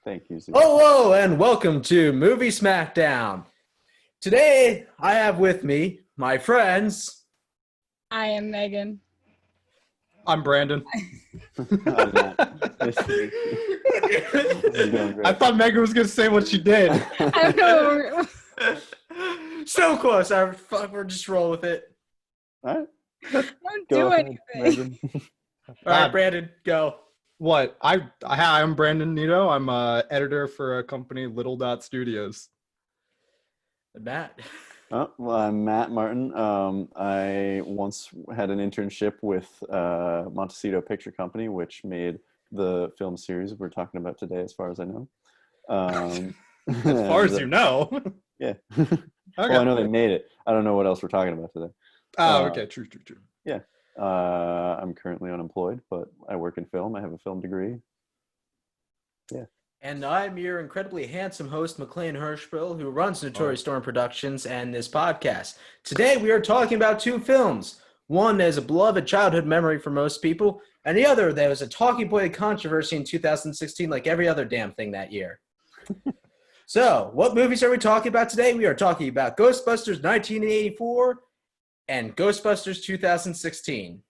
Thank you, Zeke. Hello and welcome to Movie Smackdown. Today I have with me my friends. I am Megan. I'm Brandon. I'm Matt. This is going great. I thought Megan was going to say what she did. I don't know. So close. We're just roll with it. All right. Don't Go do ahead, anything. Megan. All right, Brandon, go. What? I'm Brandon Nito. I'm a editor for a company, Little Dot Studios. Matt. Well, I'm Matt Martin. I once had an internship with Montecito Picture Company, which made the film series we're talking about today, as far as I know. As far as you know. Yeah. Okay. Well, I know they made it. I don't know what else we're talking about today. Oh, okay. True. Yeah. I'm currently unemployed, but I work in film. I have a film degree. Yeah. And I'm your incredibly handsome host, McLean Hirschbill, who runs Notorious Storm Productions and this podcast. Today we are talking about two films. One is a beloved childhood memory for most people, and the other that was a talking point of controversy in 2016 like every other damn thing that year. So, what movies are we talking about today? We are talking about Ghostbusters 1984 and Ghostbusters 2016.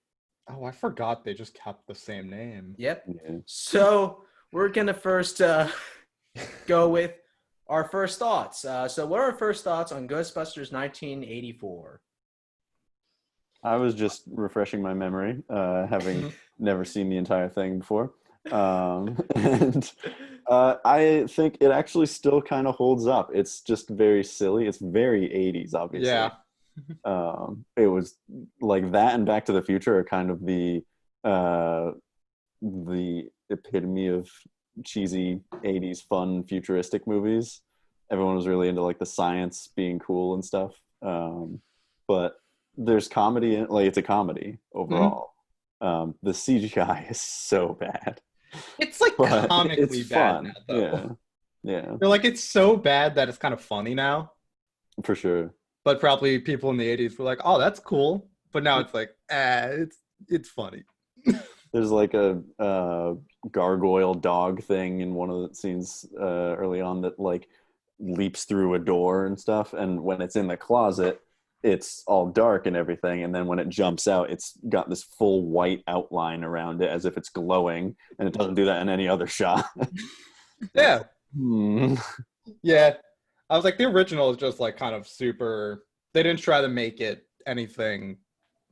Oh, I forgot they just kept the same name. Yep. Yeah. So we're going to first go with our first thoughts. So what are our first thoughts on Ghostbusters 1984? I was just refreshing my memory, having never seen the entire thing before. And I think it actually still kind of holds up. It's just very silly. It's very 80s, obviously. Yeah. It was like that and Back to the Future are kind of the epitome of cheesy 80s fun futuristic movies. Everyone was really into like the science being cool and stuff. But there's comedy in it. Like, it's a comedy overall. The CGI is so bad. It's like But comically it's bad fun. now, though. Yeah, They're like, it's so bad that it's kind of funny now. for sure. But probably people in the 80s were like, oh, that's cool. But now it's like, it's funny. There's like a gargoyle dog thing in one of the scenes early on that like leaps through a door and stuff. And when it's in the closet, it's all dark and everything. And then when it jumps out, it's got this full white outline around it as if it's glowing. And it doesn't do that in any other shot. Yeah. Hmm. Yeah. I was like, the original is just like kind of super. They didn't try to make it anything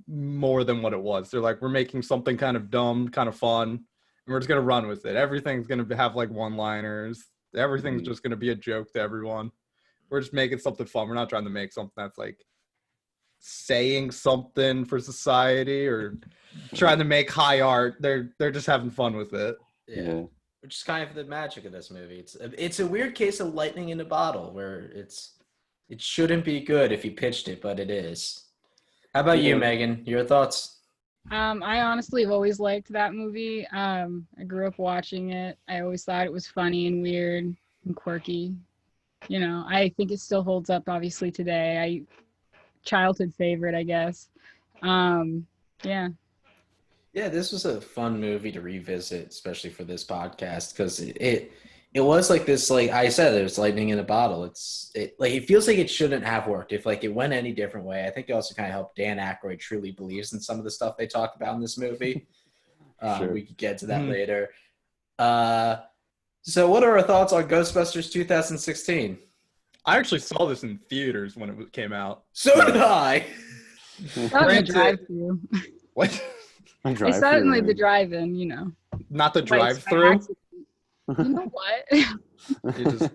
more than what it was. They're like, we're making something kind of dumb, kind of fun, and we're just going to run with it. Everything's going to have like one-liners. Everything's just going to be a joke to everyone. We're just making something fun. We're not trying to make something that's like saying something for society or trying to make high art. They're just having fun with it. Yeah. Which is kind of the magic of this movie. It's a weird case of lightning in a bottle where it shouldn't be good if you pitched it, but it is. How about you, Megan? Your thoughts? I honestly have always liked that movie. I grew up watching it. I always thought it was funny and weird and quirky. You know, I think it still holds up obviously today. Childhood favorite, I guess. Yeah. Yeah, this was a fun movie to revisit, especially for this podcast, because it was like this, like I said, it was lightning in a bottle. It feels like it shouldn't have worked if like it went any different way. I think it also kind of helped Dan Aykroyd truly believes in some of the stuff they talk about in this movie. Sure. We could get to that later. So what are our thoughts on Ghostbusters 2016? I actually saw this in theaters when it came out. So did I. That was a drive-through. What? I saw it in like the drive-in, you know. Not the Like, drive-through? You know what? You just,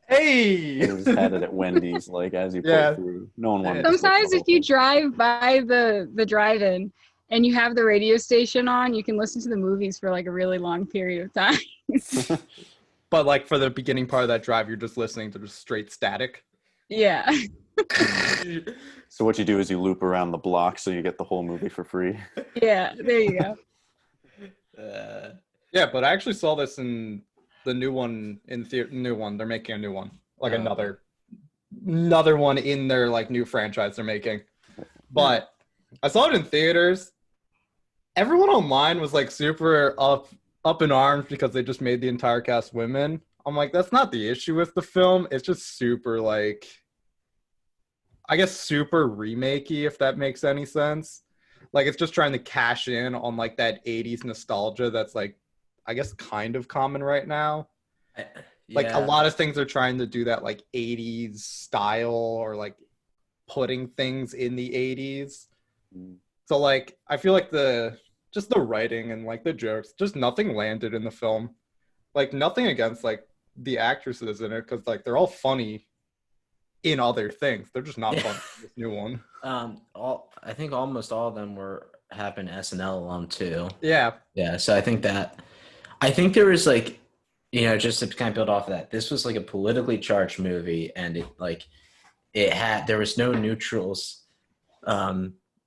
hey! You just had it at Wendy's, like as you pull through. No one wanted. Sometimes to if you drive by the drive-in and you have the radio station on, you can listen to the movies for like a really long period of time. But like for the beginning part of that drive, you're just listening to just straight static. Yeah. So what you do is you loop around the block so you get the whole movie for free. Yeah, there you go. Yeah, but I actually saw this in the new one in theater. New one, they're making a new one, like another one in their like new franchise they're making. But I saw it in theaters. Everyone online was like super up in arms because they just made the entire cast women. I'm like, that's not the issue with the film. It's just super like, I guess super remakey, if that makes any sense. Like it's just trying to cash in on like that 80s nostalgia that's like, I guess kind of common right now. Like a Yeah. lot of things are trying to do that like 80s style or like putting things in the 80s. So like I feel like the writing and like the jokes, just nothing landed in the film. Like nothing against like the actresses in it because like they're all funny in other things. They're just not funny in this new one. I think almost all of them have been SNL alum too. Yeah. Yeah, so I think there was like, just to kind of build off of that, this was like a politically charged movie, and there was no neutrals.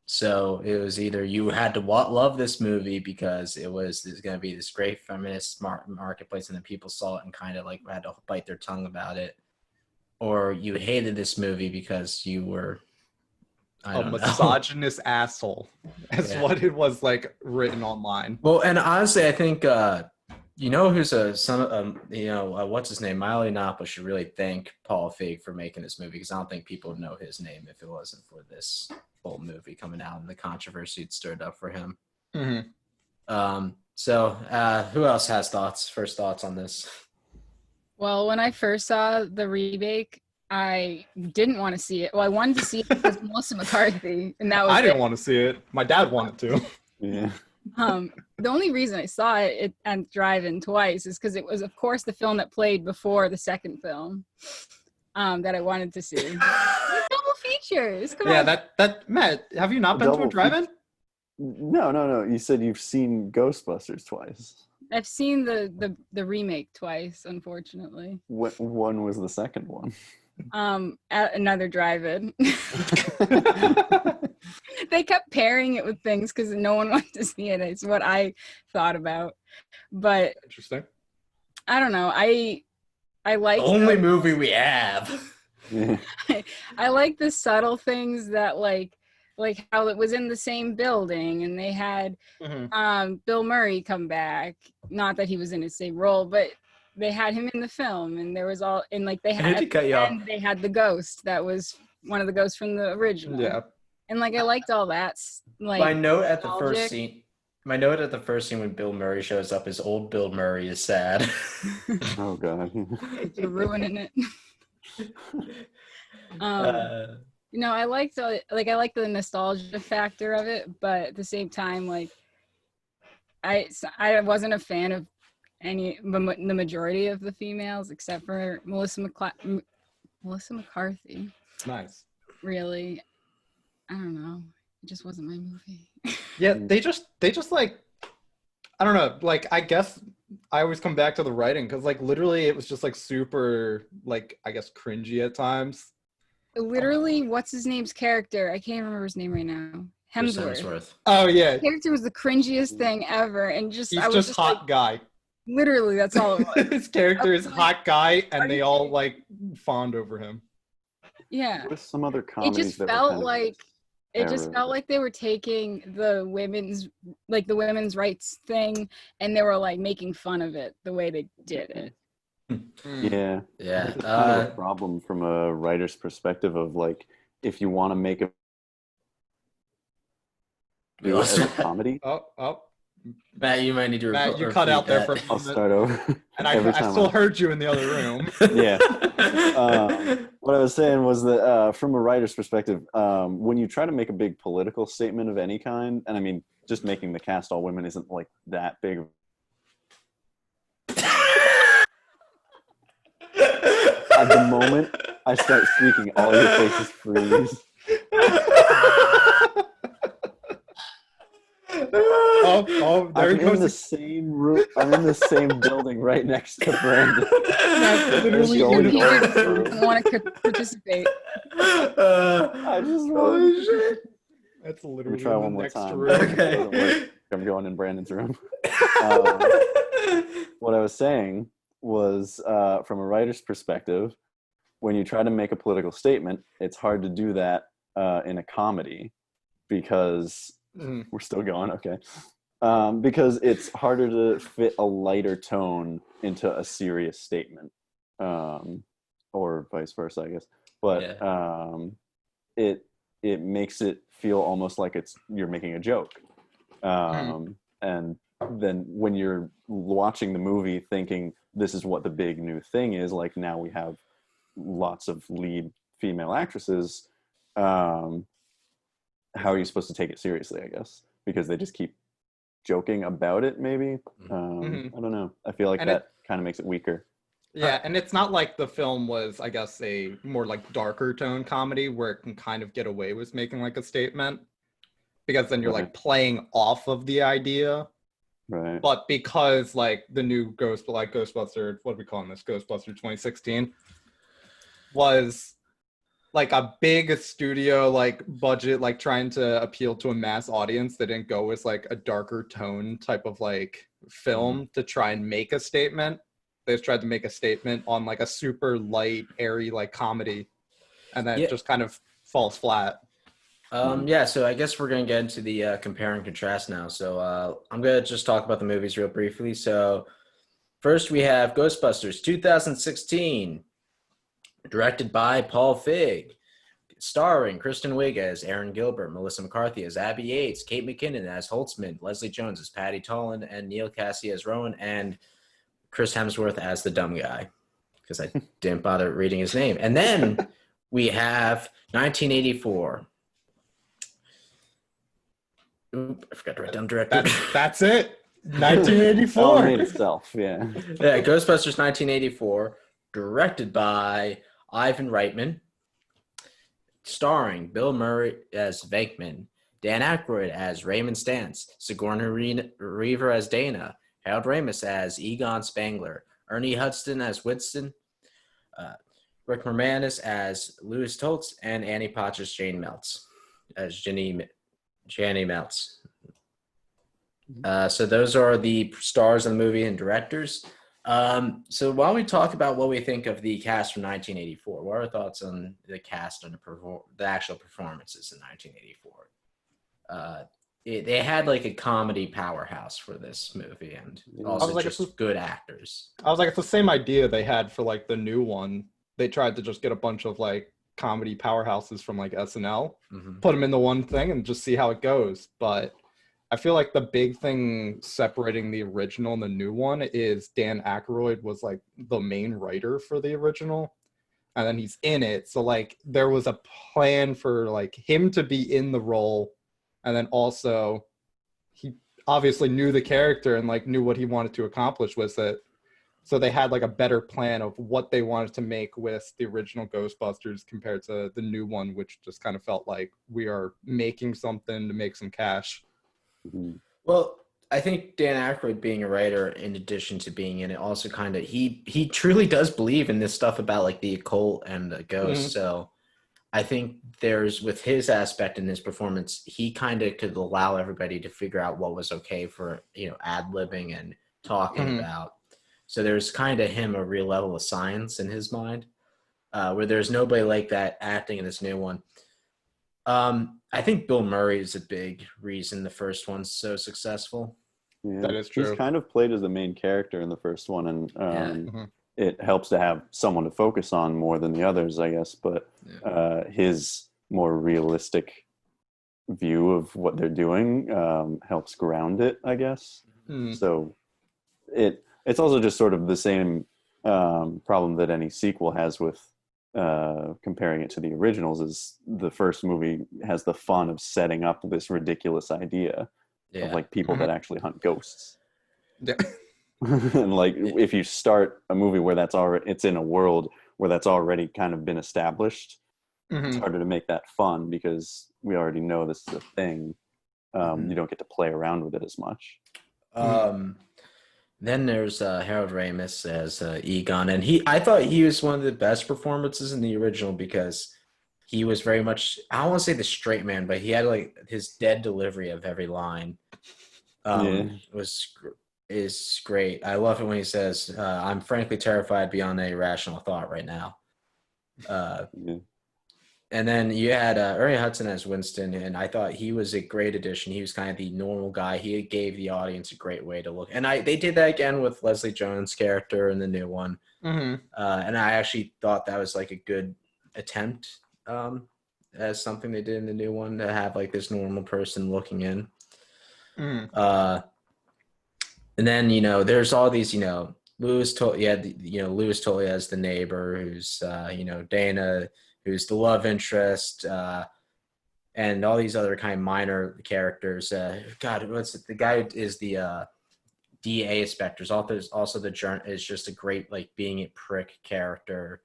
So it was either you had to love this movie because there's going to be this great feminist marketplace, and then people saw it and kind of like had to bite their tongue about it, or you hated this movie because you were A misogynist asshole. That's what it was like written online. Well, and honestly, I think who's what's his name? Milo Yiannopoulos should really thank Paul Feig for making this movie, because I don't think people would know his name if it wasn't for this whole movie coming out and the controversy it stirred up for him. Mm-hmm. So who else has first thoughts on this? Well, when I first saw the remake, I didn't want to see it. Well, I wanted to see it because Melissa McCarthy, and that was I didn't want to see it. My dad wanted to. Yeah. The only reason I saw it at drive-in twice is because it was, of course, the film that played before the second film that I wanted to see. Double features. Come on. That Matt, have you not been to a drive-in? No. You said you've seen Ghostbusters twice. I've seen the remake twice, unfortunately. When was the second one? At another drive-in. They kept pairing it with things because no one wanted to see it. It's what I thought about. But interesting. I don't know. I like only movie we have. Yeah. I like the subtle things that like how it was in the same building and they had Bill Murray come back. Not that he was in the same role, but they had him in the film, and there was all and like they had they had the ghost that was one of the ghosts from the original. Yeah. And like I liked all that. Like my note at the first scene when Bill Murray shows up is old Bill Murray is sad. Oh god. You're ruining it. I liked the nostalgia factor of it, but at the same time, like I wasn't a fan of the majority of the females except for Melissa McCarthy. Nice. Really, I don't know. It just wasn't my movie. Yeah, they just like, I don't know. Like, I guess I always come back to the writing because, like, literally, it was just like super, like, I guess, cringy at times. Literally, what's his name's character? I can't remember his name right now. Hemsworth. Oh yeah. His character was the cringiest thing ever, and he's just hot like, guy. Literally, that's all it was. His character is hot guy, and they all like fawned over him. Yeah. What are some other comedies? It just felt like they were taking the women's rights thing, and they were like making fun of it the way they did it. Yeah. It's kind of a problem from a writer's perspective of like, if you want to make do it as a comedy. Oh. Matt, you might need to. Matt, you cut out there for a moment. I'll start over. And I still heard you in the other room. Yeah. What I was saying was that from a writer's perspective, when you try to make a big political statement of any kind, and I mean, just making the cast all women isn't like that big. At the moment I start speaking, all your faces freeze. I'm in the same room. I'm in the same building right next to Brandon. Literally, don't want to participate. I just want to. That's literally try one more time. Room. Okay. I'm going in Brandon's room. What I was saying was, from a writer's perspective, when you try to make a political statement, it's hard to do that in a comedy because we're still going. Okay. Because it's harder to fit a lighter tone into a serious statement, or vice versa, I guess. But Yeah. it it makes it feel almost like you're making a joke, and then when you're watching the movie thinking this is what the big new thing is, like now we have lots of lead female actresses, how are you supposed to take it seriously, I guess, because they just keep joking about it, maybe. I don't know, I feel like And it that kind of makes it weaker. Yeah, and it's not like the film was, I guess, a more like darker tone comedy where it can kind of get away with making like a statement, because then you're Right. like playing off of the idea. Right. But because like the new Ghostbuster, what are we calling this? Ghostbuster 2016 was like a big studio like budget, like trying to appeal to a mass audience. They didn't go with like a darker tone type of like film to try and make a statement. They just tried to make a statement on like a super light, airy like comedy, and that Yeah. just kind of falls flat. Yeah, so I guess we're going to get into the compare and contrast now. So I'm going to just talk about the movies real briefly. So first we have Ghostbusters 2016, directed by Paul Feig, starring Kristen Wiig as Aaron Gilbert, Melissa McCarthy as Abby Yates, Kate McKinnon as Holtzman, Leslie Jones as Patty Tolan, and Neil Cassie as Rowan, and Chris Hemsworth as the dumb guy, because I didn't bother reading his name. And then we have 1984. Oop, I forgot to write down director. That's it. 1984. Made itself, yeah. Yeah, Ghostbusters 1984, directed by Ivan Reitman, starring Bill Murray as Venkman, Dan Aykroyd as Raymond Stantz, Sigourney Weaver as Dana, Harold Ramis as Egon Spangler, Ernie Hudson as Winston, Rick Moranis as Louis Toltz, and Annie Potts as Jane Meltz, as Jenny Meltz. So those are the stars of the movie and directors. So why don't we talk about what we think of the cast from 1984? What are our thoughts on the cast and the actual performances in 1984? They had like a comedy powerhouse for this movie, and also like, just good actors. I was like, it's the same idea they had for like the new one. They tried to just get a bunch of like comedy powerhouses from like SNL, put them into one thing, and just see how it goes. But I feel like the big thing separating the original and the new one is Dan Aykroyd was like the main writer for the original, and then he's in it. So like there was a plan for like him to be in the role, and then also he obviously knew the character and like knew what he wanted to accomplish with it. So they had like a better plan of what they wanted to make with the original Ghostbusters compared to the new one, which just kind of felt like we are making something to make some cash. Well, I think Dan Aykroyd being a writer, in addition to being in it, also kind of he truly does believe in this stuff about like the occult and the ghosts. So I think there's, with his aspect in his performance, he kind of could allow everybody to figure out what was okay for, ad-libbing and talking about. So there's kind of him a real level of science in his mind, where there's nobody like that acting in this new one. I think Bill Murray is a big reason the first one's so successful. Yeah. That is true. He's kind of played as the main character in the first one, and it helps to have someone to focus on more than the others, I guess. But his more realistic view of what they're doing helps ground it, I guess. So it's also just sort of the same problem that any sequel has with comparing it to the originals. Is the first movie has the fun of setting up this ridiculous idea of like people that actually hunt ghosts. And like if you start a movie where it's in a world where that's already kind of been established, it's harder to make that fun because we already know this is a thing. You don't get to play around with it as much. Then there's Harold Ramis as Egon, and I thought he was one of the best performances in the original because he was very much, I don't want to say the straight man, but he had like his dead delivery of every line. Is great. I love it when he says, "I'm frankly terrified beyond any rational thought right now." And then you had Ernie Hudson as Winston, and I thought he was a great addition. He was kind of the normal guy. He gave the audience a great way to look. And they did that again with Leslie Jones' character in the new one. Mm-hmm. And I actually thought that was like a good attempt as something they did in the new one, to have like this normal person looking in. Mm-hmm. And then, there's all these, Louis Tully as the neighbor, who's, Dana, who's the love interest, and all these other kind of minor characters. God, what's it? The guy who is the DA inspector. Also the is just a great, like, being a prick character.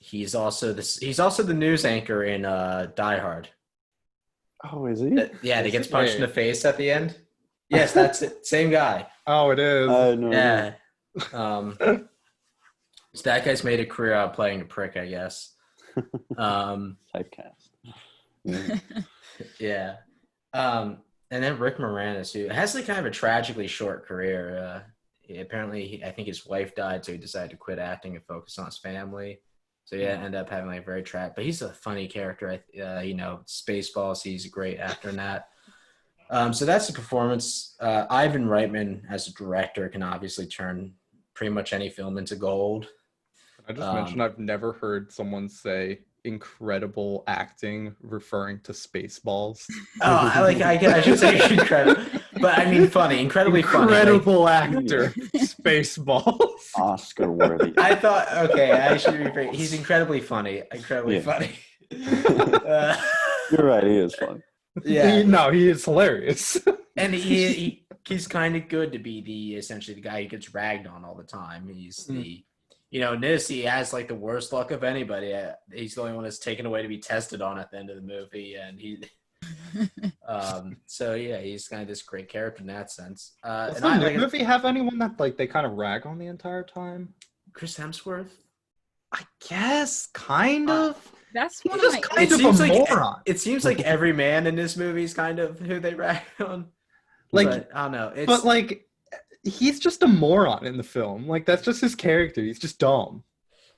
He's also the news anchor in Die Hard. Oh, is he? Yeah, he gets punched in the face at the end. Yes, that's it. Same guy. Oh, it is. No, Yeah. So that guy's made a career out of playing a prick, I guess. Typecast. Yeah. Yeah. And then Rick Moranis, who has like kind of a tragically short career. I think his wife died, so he decided to quit acting and focus on his family. So yeah, ended up having like a very tragic. But he's a funny character. Spaceballs. He's a great actor in that. So that's the performance. Ivan Reitman as a director can obviously turn pretty much any film into gold. I just mentioned I've never heard someone say incredible acting referring to Spaceballs. Oh, I should say incredible, but I mean funny, incredibly funny. Incredible actor, Spaceballs. Oscar worthy. I thought, okay, I should rephrase. He's incredibly funny. Funny. You're right. He is funny. Yeah. He is hilarious. And he's kind of good to be essentially the guy who gets ragged on all the time. He's in this, he has like the worst luck of anybody. He's the only one that's taken away to be tested on at the end of the movie, and so yeah, he's kind of this great character in that sense. Does the movie have anyone that like they kind of rag on the entire time? Chris Hemsworth? I guess, kind of. That's one He's of just my. kind of a moron. It seems like every man in this movie is kind of who they rag on. Like, but, I don't know. But like, he's just a moron in the film. Like, that's just his character. He's just dumb.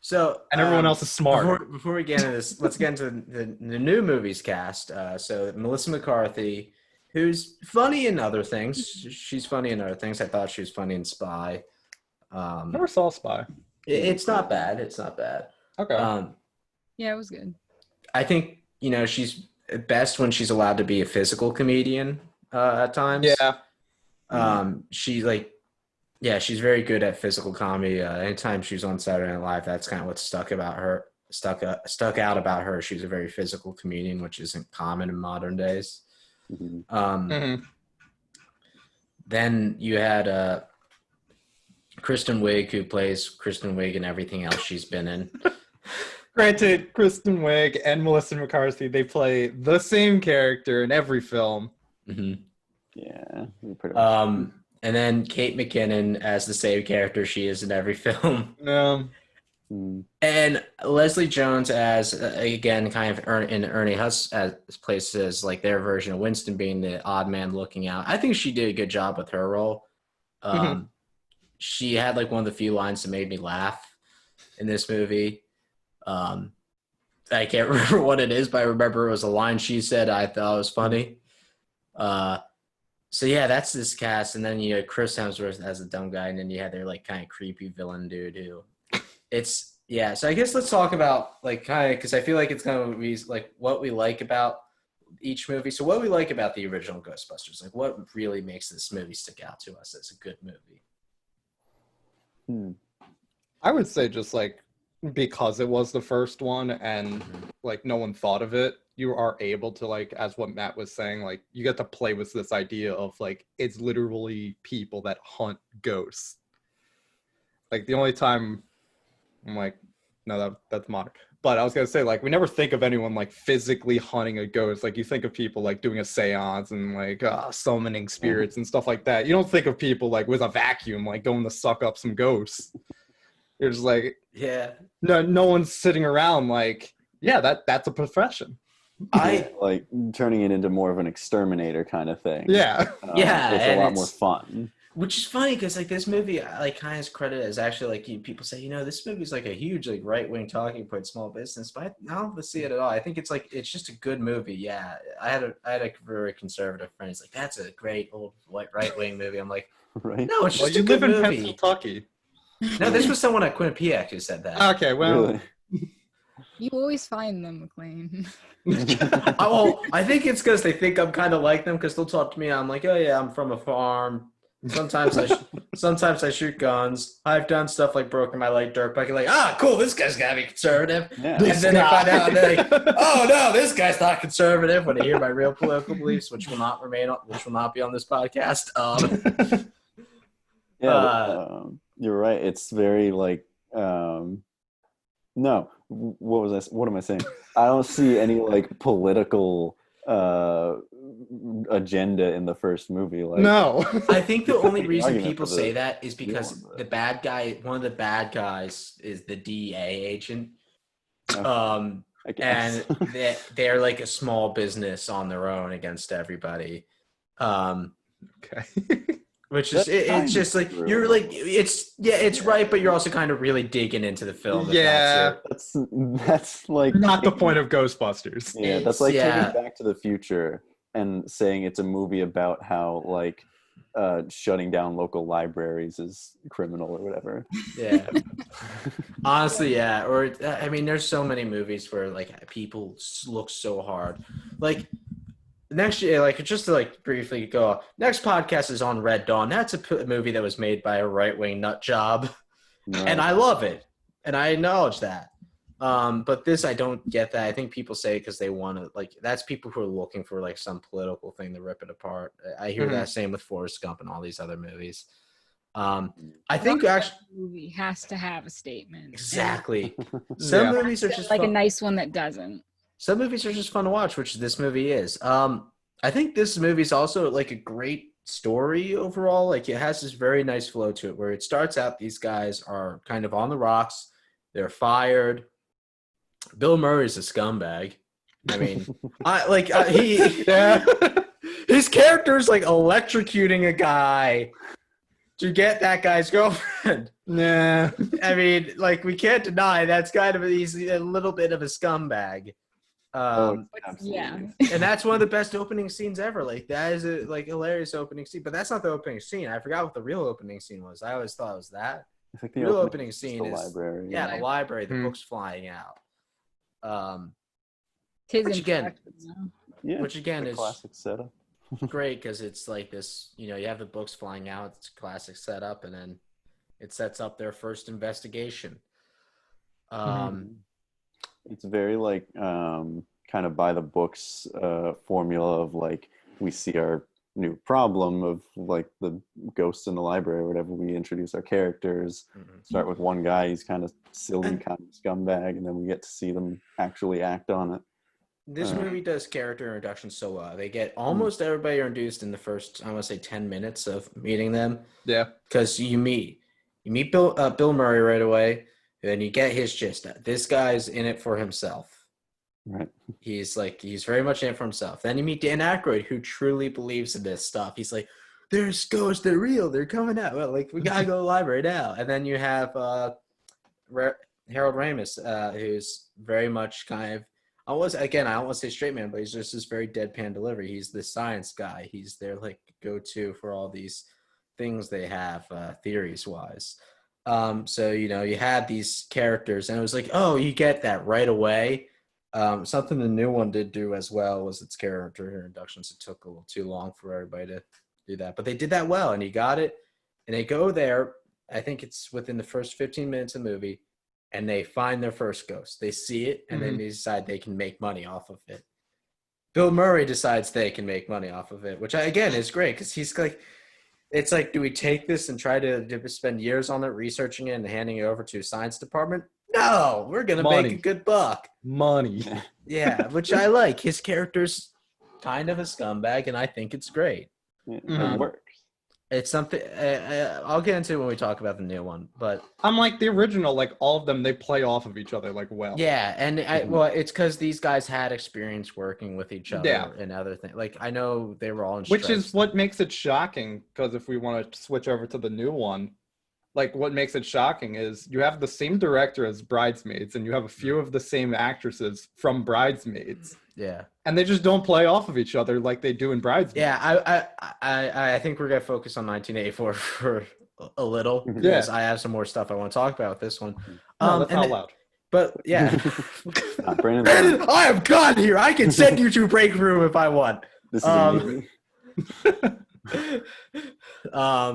So, and everyone else is smart. Before we get into this, let's get into the new movies cast. So Melissa McCarthy, who's funny in other things. She's funny in other things. I thought she was funny in Spy. Never saw Spy. It's not bad. It's not bad. Okay. Yeah, it was good. I think she's best when she's allowed to be a physical comedian at times. Yeah. She's very good at physical comedy. Anytime she was on Saturday Night Live, that's kind of what stuck out about her. She's a very physical comedian, which isn't common in modern days. Mm-hmm. Then you had Kristen Wiig, who plays Kristen Wiig in everything else she's been in. Granted, Kristen Wiig and Melissa McCarthy, they play the same character in every film. Mm-hmm. Yeah. Pretty much. And then Kate McKinnon as the same character she is in every film. And Leslie Jones as, again, kind of in Ernie Huss as places like their version of Winston being the odd man looking out. I think she did a good job with her role. She had like one of the few lines that made me laugh in this movie. I can't remember what it is, but I remember it was a line she said I thought was funny. So yeah, that's this cast, and then you had Chris Hemsworth as a dumb guy, and then you had their like kind of creepy villain dude who, So I guess let's talk about like kind of because I feel like it's going to be like what we like about each movie. So what we like about the original Ghostbusters, like what really makes this movie stick out to us as a good movie. I would say just like because it was the first one and like no one thought of it, you are able to like, as what Matt was saying, like you get to play with this idea of like it's literally people that hunt ghosts. Like the only time I'm like, no, that's modern. But I was gonna say like we never think of anyone like physically hunting a ghost. Like you think of people like doing a seance and like summoning spirits and stuff like that. You don't think of people like with a vacuum like going to suck up some ghosts. You're just like, no one's sitting around like, yeah, that's a profession. I like turning it into more of an exterminator kind of thing. Yeah. It's a lot more fun. Which is funny because like this movie, like kind of credit as actually like people say, this movie's like a huge like right wing talking point, small business, but I don't see it at all. I think it's like it's just a good movie. Yeah, I had a very conservative friend. He's like, that's a great old right wing movie. I'm like, Right? no, it's Well, just a you good live in movie. Pennsylvany. No, this was someone at Quinnipiac who said that. Okay, well, Really? You always find them, McLean. I think it's because they think I'm kind of like them because they'll talk to me. I'm like, oh yeah, I'm from a farm. Sometimes I shoot guns. I've done stuff like broken my leg dirt bike. Like, cool, this guy's gotta be conservative. Yeah. And then they find out, and they're like, oh no, this guy's not conservative. When they hear my real political beliefs, which will not be on this podcast. Yeah, you're right. It's very like no. What am I saying? I don't see any like political agenda in the first movie. Like, no. I think the only reason Argument people for the say that is because villain, the bad guy, one of the bad guys, is the DEA agent. I guess. And they're like a small business on their own against everybody. Okay. Which is it's just like true. you're like it's right, but you're also kind of really digging into the film. Yeah. That's like Not the point of Ghostbusters. Yeah, that's like Yeah. taking Back to the Future and saying it's a movie about how like shutting down local libraries is criminal or whatever. Yeah. Honestly, yeah. Or I mean, there's so many movies where like people look so hard. Like next year, like just to like briefly go, next podcast is on Red Dawn. That's a movie that was made by a right wing nut job, and I love it, and I acknowledge that. But this, I don't get that. I think people say because they want to, like, that's people who are looking for like some political thing to rip it apart. I hear that same with Forrest Gump and all these other movies. I think actually movie has to have a statement. exactly. Some movies are just like fun. a nice one that doesn't. Some movies are just fun to watch, which this movie is. I think this movie is also like a great story overall. Like it has this very nice flow to it where it starts out, these guys are kind of on the rocks. They're fired. Bill Murray's a scumbag. I mean, his character's like electrocuting a guy to get that guy's girlfriend. Nah. I mean, like we can't deny that's kind of he's a little bit of a scumbag. Yeah. And that's one of the best opening scenes ever. Like that is a like hilarious opening scene, but that's not the opening scene. I forgot what the real opening scene was. I always thought it was that. I think The real opening scene the is library. the library, the books flying out. Which again is classic setup. great because it's like this. You have the books flying out. It's a classic setup, and then it sets up their first investigation. It's very like kind of by the books formula of like we see our new problem of like the ghosts in the library or whatever. We introduce our characters, start with one guy, he's kind of silly, kind of scumbag, and then we get to see them actually act on it. This movie does character introduction so well. They get almost everybody introduced in the first, I want to say 10 minutes of meeting them. Yeah. Because you meet Bill Murray right away, and then you get his gist. This guy's in it for himself. Right. He's very much in it for himself. Then you meet Dan Aykroyd, who truly believes in this stuff. He's like, there's ghosts, they're real, they're coming out. Well, like, we gotta go to the library now. And then you have Harold Ramis, who's very much kind of, I don't want to say straight man, but he's just this very deadpan delivery. He's the science guy. He's their like go-to for all these things they have theories wise. So you had these characters, and it was like, oh, you get that right away. Something the new one did do as well was its character introductions. It took a little too long for everybody to do that, but they did that well, and you got it. And they go there. I think it's within the first 15 minutes of the movie, and they find their first ghost. They see it, and then they decide they can make money off of it. Bill Murray decides they can make money off of it, which again is great because he's like, it's like, do we take this and try to spend years on it, researching it and handing it over to a science department? No, we're going to make a good buck. Money. Yeah, which I like. His character's kind of a scumbag, and I think it's great. It works. It's something I'll get into when we talk about the new one, but I'm like the original, like all of them, they play off of each other like well. yeah, and Mhm. well, it's because these guys had experience working with each Yeah. other and other things. Like I know they were all in Which is strikes. what makes it shocking, because if we want to switch over to the new one, like what makes it shocking is you have the same director as Bridesmaids and you have a few of the same actresses from Bridesmaids, Yeah, and they just don't play off of each other like they do in Bridesmaids. yeah. I think we're gonna focus on 1984 for a little Mhm. because Yeah. I have some more stuff I want to talk about with this one. No, that's And not loud. but yeah, Brandon's Brandon, I am God here. I can send you to break room if I want. This is a movie.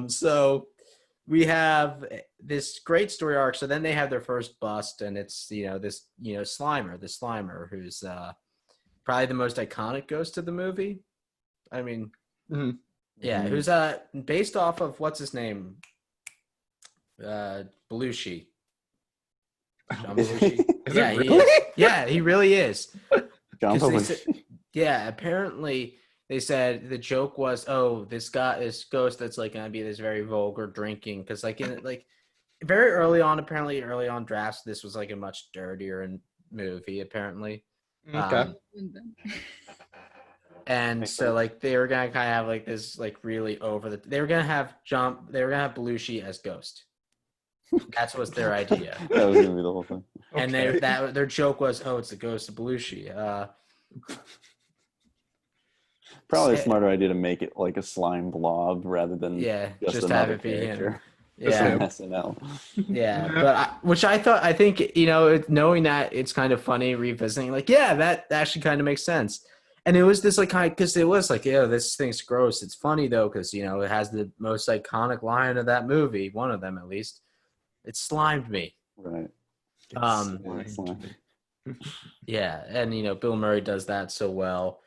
So we have this great story arc. So then they have their first bust, and it's this Slimer, the Slimer, who's probably the most iconic ghost of the movie. I mean, Mhm. yeah, Mhm. who's based off of what's his name, Belushi. John Belushi. Is Yeah, it he really? is. Yeah, he really is. John 'Cause they Belushi. said- Yeah, apparently they said the joke was, oh, this ghost that's like gonna be this very vulgar drinking, because like very early on, apparently early on drafts, this was like a much dirtier movie apparently. Okay. And Makes so sense. like they were gonna kind of have like this like really they were gonna have Belushi as Ghost. That's what's their idea. That was gonna be the whole thing. And Okay. their joke was, oh, it's the ghost of Belushi. Probably a smarter idea to make it like a slime blob rather than Yeah, just just have another it be him. character. Just Yeah, him. SNL. yeah. But I think knowing that it's kind of funny revisiting, like, yeah, that actually kind of makes sense. And it was this like kind because it was like, yeah, this thing's gross. It's funny though because it has the most iconic line of that movie, one of them at least. It slimed me. Right. Um, Yeah, slime. Yeah, and Bill Murray does that so well,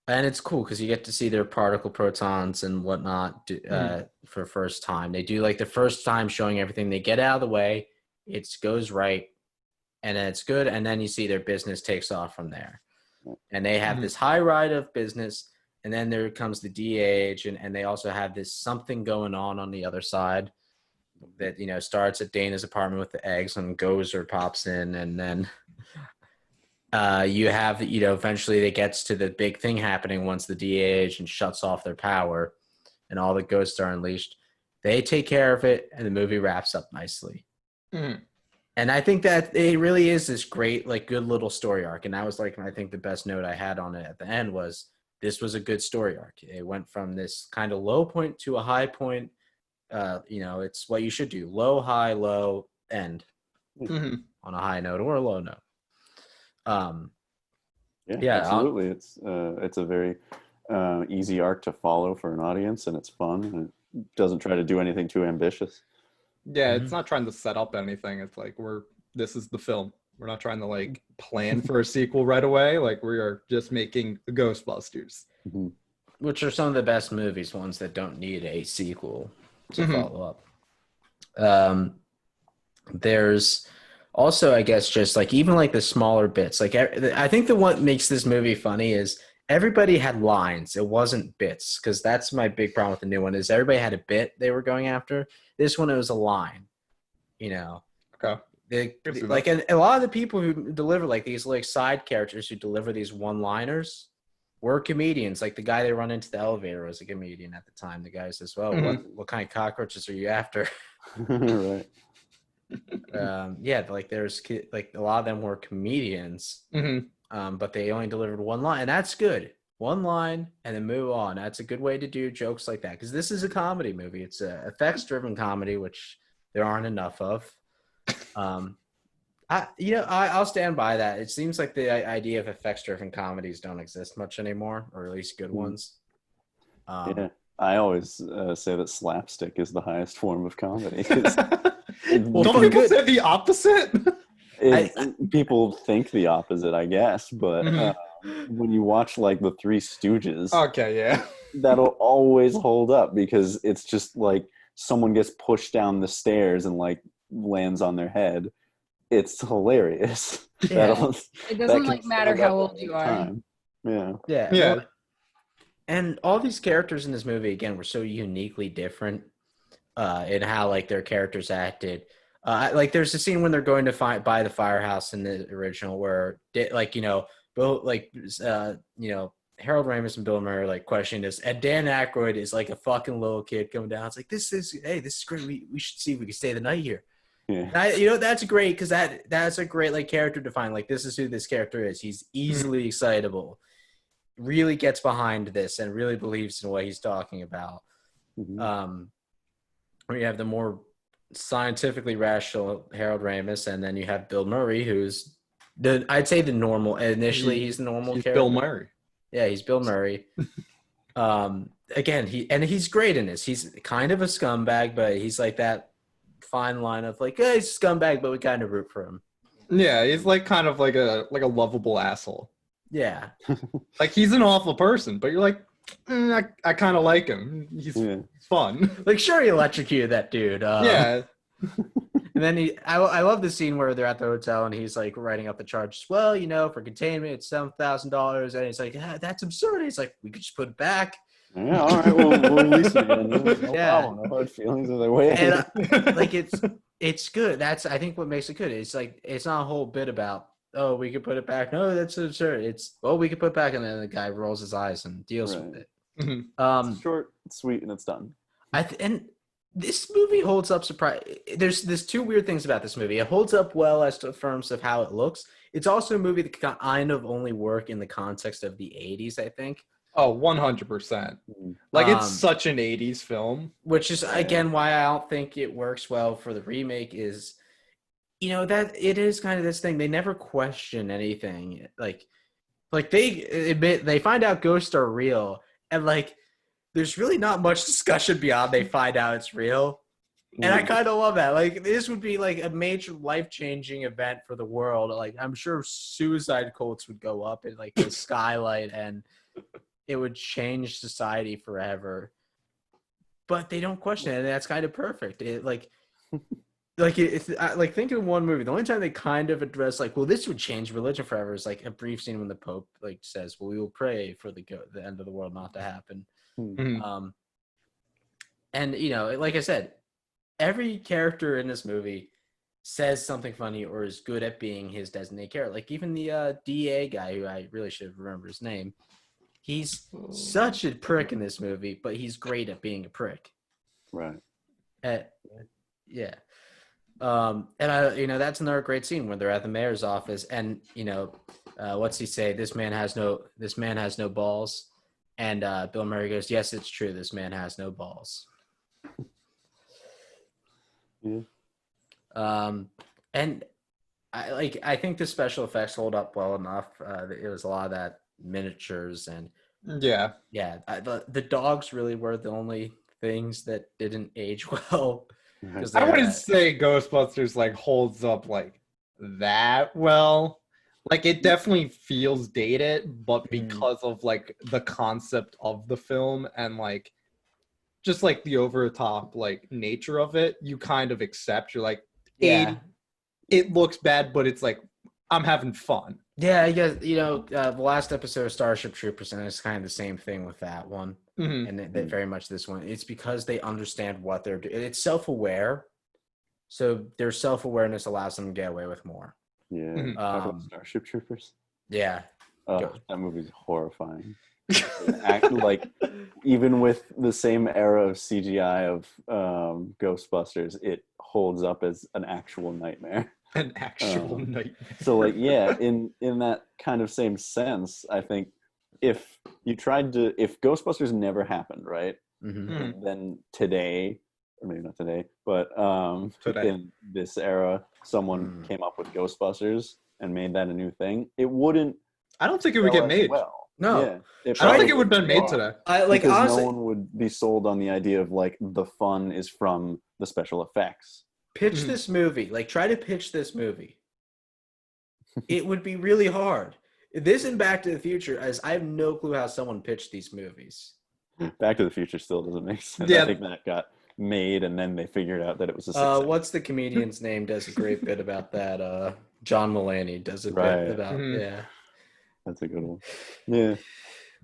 and it's cool because you get to see their particle protons and whatnot for the first time. They do like the first time showing everything. They get out of the way, it goes right, and then it's good, and then you see their business takes off from there, and they have this high ride of business, and then there comes the DH, and they also have this something going on the other side that starts at Dana's apartment with the eggs, and Gozer pops in, and then. You have, eventually it gets to the big thing happening once the DAH and shuts off their power and all the ghosts are unleashed. They take care of it and the movie wraps up nicely. Mhm. And I think that it really is this great, like, good little story arc. And that was, like, I think the best note I had on it at the end was this was a good story arc. It went from this kind of low point to a high point. It's what you should do. Low, high, low, end Mhm. on a high note or a low note. Yeah, absolutely. It's a very easy arc to follow for an audience, and it's fun. And it doesn't try to do anything too ambitious. Yeah, it's not trying to set up anything. It's like this is the film. We're not trying to like plan for a sequel right away. Like we are just making Ghostbusters. Mhm. Which are some of the best movies, ones that don't need a sequel to follow up. There's also, I guess, just like even like the smaller bits. Like I think the what makes this movie funny is everybody had lines. It wasn't bits, because that's my big problem with the new one is everybody had a bit they were going after. This one, it was a line. Okay. Like and a lot of the people who deliver like these like side characters who deliver these one-liners were comedians. Like the guy they run into the elevator was a comedian at the time. The guy says, "Well, what kind of cockroaches are you after?" Right. Like there's like a lot of them were comedians, but they only delivered one line, and that's good. One line and then move on. That's a good way to do jokes like that, because this is a comedy movie. It's a effects-driven comedy, which there aren't enough of. I'll stand by that. It seems like the idea of effects-driven comedies don't exist much anymore, or at least good ones. Yeah, I always say that slapstick is the highest form of comedy. Don't people say the opposite? People think the opposite, I guess, but when you watch like the Three Stooges, Okay, yeah. that'll always hold up because it's just like someone gets pushed down the stairs and like lands on their head. It's hilarious. Yeah. It doesn't like matter how old you are. Yeah. Yeah. Yeah. Well, And all these characters in this movie, again, were so uniquely different in how like their characters acted. Like there's a scene when they're going to buy the firehouse in the original where like, Bill, like, Harold Ramis and Bill Murray like questioning this, and Dan Aykroyd is like a fucking little kid coming down. It's like, this is great. We should see if we can stay the night here. Yeah. That's great because that's a great like character define. Like this is who this character is. He's easily excitable, really gets behind this, and really believes in what he's talking about. Mm-hmm. Where you have the more scientifically rational Harold Ramis, and then you have Bill Murray, who's I'd say the normal. Initially, he's the normal character. Bill Murray. Yeah, he's Bill Murray. Again, he's great in this. He's kind of a scumbag, but he's like that fine line of like, hey, he's a scumbag, but we kind of root for him. Yeah, he's like kind of like a lovable asshole. Yeah, like he's an awful person, but you're like, I kind of like him. He's fun. Like sure, he electrocuted that dude. Yeah. And then I love the scene where they're at the hotel and he's like writing up the charges. Well, for containment, it's $7,000, and he's like, that's absurd. He's like, we could just put it back. Yeah, all right, we'll release it again. No problem. No hard feelings either way. And like it's good. That's I think what makes it good. It's like it's not a whole bit about we could put it back. No, that's absurd. It's we could put it back, and then the guy rolls his eyes and deals with it. Mm-hmm. It's short, sweet, and it's done. And this movie holds up There's two weird things about this movie. It holds up well as to terms of how it looks. It's also a movie that kind of only work in the context of the 80s, I think. Oh, 100%. Like it's such an 80s film. Which is again why I don't think it works well for the remake is that it is kind of this thing. They never question anything. Like they admit they find out ghosts are real, and like there's really not much discussion beyond they find out it's real. And I kind of love that. Like, this would be like a major life-changing event for the world. Like, I'm sure suicide quotes would go up in like the skylight, and it would change society forever. But they don't question it, and that's kind of perfect. It like think of one movie. The only time they kind of address like, well, this would change religion forever is like a brief scene when the Pope like says, "Well, we will pray for the end of the world not to happen." Mm-hmm. And like I said, every character in this movie says something funny or is good at being his designated character. Like even the DA guy, who I really should remember his name, he's such a prick in this movie, but he's great at being a prick. Right. Yeah. And that's another great scene when they're at the mayor's office, and what's he say? This man has no balls. And Bill Murray goes, yes, it's true. This man has no balls. Yeah. And I think the special effects hold up well enough. It was a lot of that miniatures and the dogs really were the only things that didn't age well. I wouldn't say Ghostbusters like holds up like that well. Like it definitely feels dated, but because of like the concept of the film and like just like the over the top like nature of it, you kind of accept. You're like, it looks bad, but it's like I'm having fun. Yeah, I guess the last episode of Starship Troopers, and it's kind of the same thing with that one, and they very much this one. It's because they understand what they're doing. It's self-aware, so their self-awareness allows them to get away with more. Yeah. Starship Troopers. Yeah. That movie's horrifying. Like even with the same era of CGI of Ghostbusters, it holds up as an actual nightmare. An actual nightmare. So like in that kind of same sense, I think if Ghostbusters never happened, right? Mm-hmm. Then today, or maybe not today, but today. In this era, someone came up with Ghostbusters and made that a new thing. It wouldn't. I don't think it would get made. Well. No, yeah, I don't think it would have been made today. Because honestly, no one would be sold on the idea of like the fun is from the special effects. Pitch this movie. Like try to pitch this movie. It would be really hard. This and Back to the Future, as I have no clue how someone pitched these movies. Back to the Future still doesn't make sense. Yeah. I think that got made and then they figured out that it was a success. What's the comedian's name does a great bit about that? John Mulaney does a bit about yeah. That's a good one. Yeah.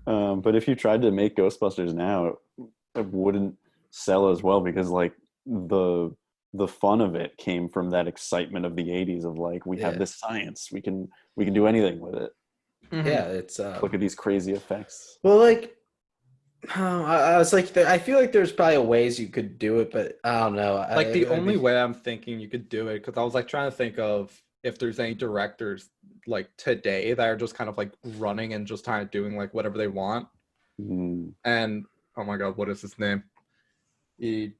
But if you tried to make Ghostbusters now, it wouldn't sell as well because like the fun of it came from that excitement of the 80s of like we have Yeah. this science, we can do anything with it. Yeah, it's Look at these crazy effects. well, like I was like, I feel like there's probably ways you could do it, but I don't know. Like the only way I'm thinking you could do it, because I was like trying to think of if there's any directors like today that are just kind of like running and just kind of doing like whatever they want. Mm. And oh my god, what is his name? He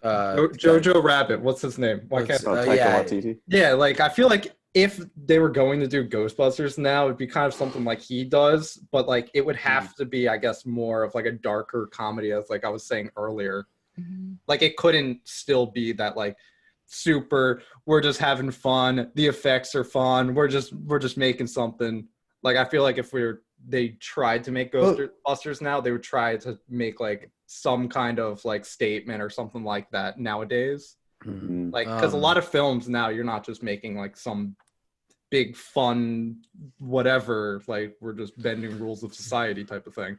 uh, Jojo Rabbit. What's his name? Why can't? Oh, Taika Waititi. Yeah, like I feel like if they were going to do Ghostbusters now, it'd be kind of something like he does, but like it would have to be, I guess, more of like a darker comedy, as like I was saying earlier. Mhm. Like it couldn't still be that like super we're just having fun, the effects are fun, we're just making something. Like I feel like if they tried to make Ghostbusters now, they would try to make like some kind of like statement or something like that nowadays. Mm. Like because a lot of films now, you're not just making like some big fun whatever, like we're just bending rules of society type of thing.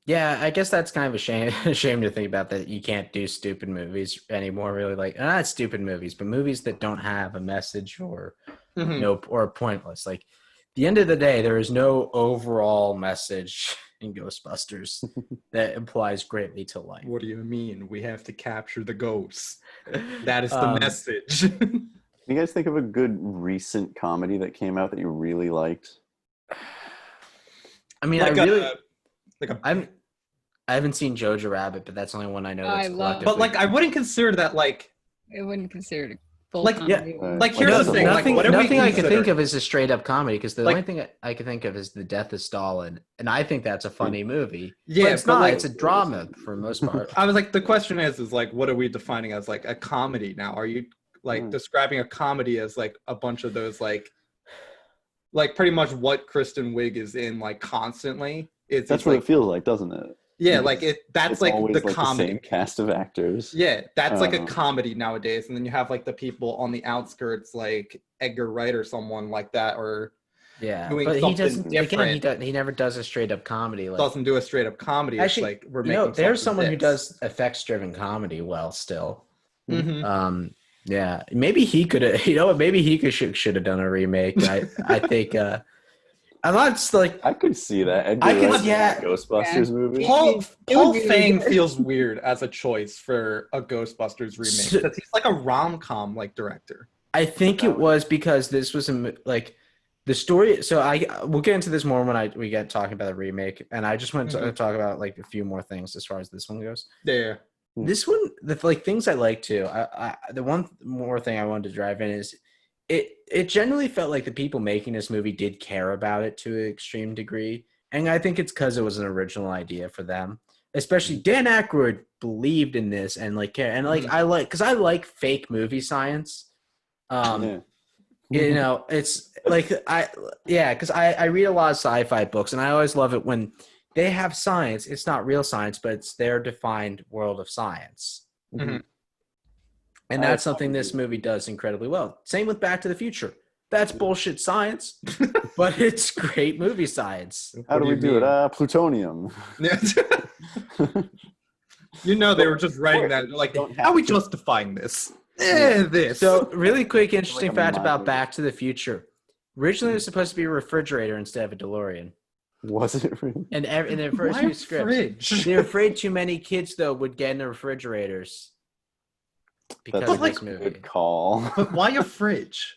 Yeah, I guess that's kind of a shame to think about, that you can't do stupid movies anymore, really. Like not stupid movies, but movies that don't have a message or or pointless. Like at the end of the day, there is no overall message in Ghostbusters that implies greatly to life. What do you mean? We have to capture the ghosts. That is the message. You guys think of a good recent comedy that came out that you really liked? I mean, like I haven't seen Jojo Rabbit, but that's the only one I know that's I love- collectively. but like I wouldn't consider that like I wouldn't consider it a full Like, yeah, comedy. like here's the thing. Nothing, like, what nothing I can consider? think of is a straight up comedy, because the Like- only thing I can think of is The Death of Stalin, and I think that's a funny movie. Yeah, but it's but not. like- It's a drama for the most part. I was like, the question is like, what are we defining as like a comedy now? Are you like describing a comedy as like a bunch of those like pretty much what Kristen Wiig is in like constantly? That's what it feels like, doesn't it? Yeah, like that's It's like always the like comedy. the same cast of actors. Yeah, that's like a Um, comedy nowadays, and then you have like the people on the outskirts, like Edgar Wright or someone like that, or Yeah, doing but he something doesn't. Again, different. he never does a straight up comedy. Like Doesn't do a straight up comedy. actually, it's like we're you know, making. there's someone who does effects driven comedy well still. Mm-hmm. Yeah, maybe he could. You know what? Maybe he should have done a remake. I think. I'm not like I could see that. Edgar I could- Wright in yeah. a Ghostbusters movie. Paul It would be Fang good. feels weird as a choice for a Ghostbusters remake because he's like a rom-com like director. I think it was because this was like the story. So we'll get into this more when we get talking about the remake, and I just want to talk about like a few more things as far as this one goes. Yeah. This one, the like things I like too. The one more thing I wanted to drive in is it generally felt like the people making this movie did care about it to an extreme degree, and I think it's because it was an original idea for them. Especially Dan Aykroyd believed in this and like care, and like because I like fake movie science. You know, it's like because I read a lot of sci-fi books, and I always love it when they have science. It's not real science, but it's their defined world of science. Mm-hmm. And that's something this movie does incredibly well. Same with Back to the Future. That's bullshit science, but it's great movie science. How do we do it? Plutonium. You know, they were just writing that like, how are we justifying this? This. So, really quick, interesting Like a fact about movie. Back to the Future. Originally, it was supposed to be a refrigerator instead of a DeLorean. Was it really? And in the first Why few a scripts, fridge? they're afraid too many kids, though, would get in the refrigerators because That's of a this movie. good call. But why a fridge?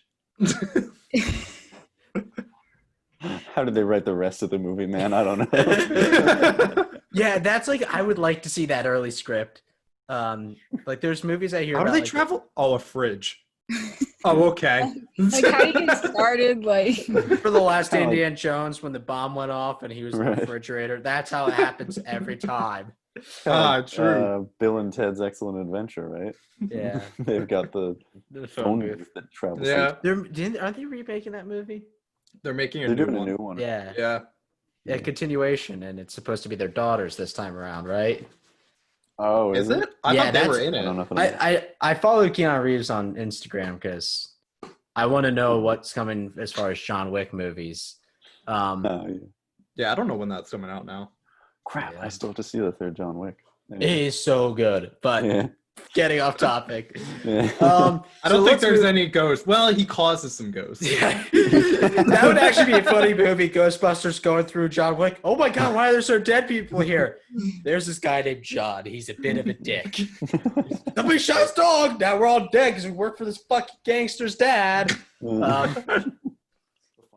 How did they write the rest of the movie, man? I don't know. Yeah, that's like I would like to see that early script. Like there's movies I hear How do about. they like, travel? Oh, a fridge. Oh, okay. Like how do you get started? Like for the last Oh. Indiana Jones when the bomb went off and he was in the Right. refrigerator. That's how it happens every time. True. Bill and Ted's Excellent Adventure, right? Yeah, They've got the the phone phone booth. booth that travels. Yeah, Aren't they remaking that movie? they're making a They're new doing one. a new one. Yeah, Yeah. a continuation, and it's supposed to be their daughters this time around, right? Oh, Is it? I Yeah, thought they were that's- in I don't know it. if I followed Keanu Reeves on Instagram because I want to know what's coming as far as John Wick movies. Oh, yeah. Yeah, I don't know when that's coming out now. Crap, Yeah. I still have to see the third John Wick. It is so good, but Yeah. getting off topic. Yeah. I don't think there's any ghosts. Well, he causes some ghosts. Yeah. That would actually be a funny movie, Ghostbusters going through John Wick. Oh my god, why are there so dead people here? There's this guy named John. He's a bit of a dick. Somebody shot his dog. Now we're all dead because we work for this fucking gangster's dad.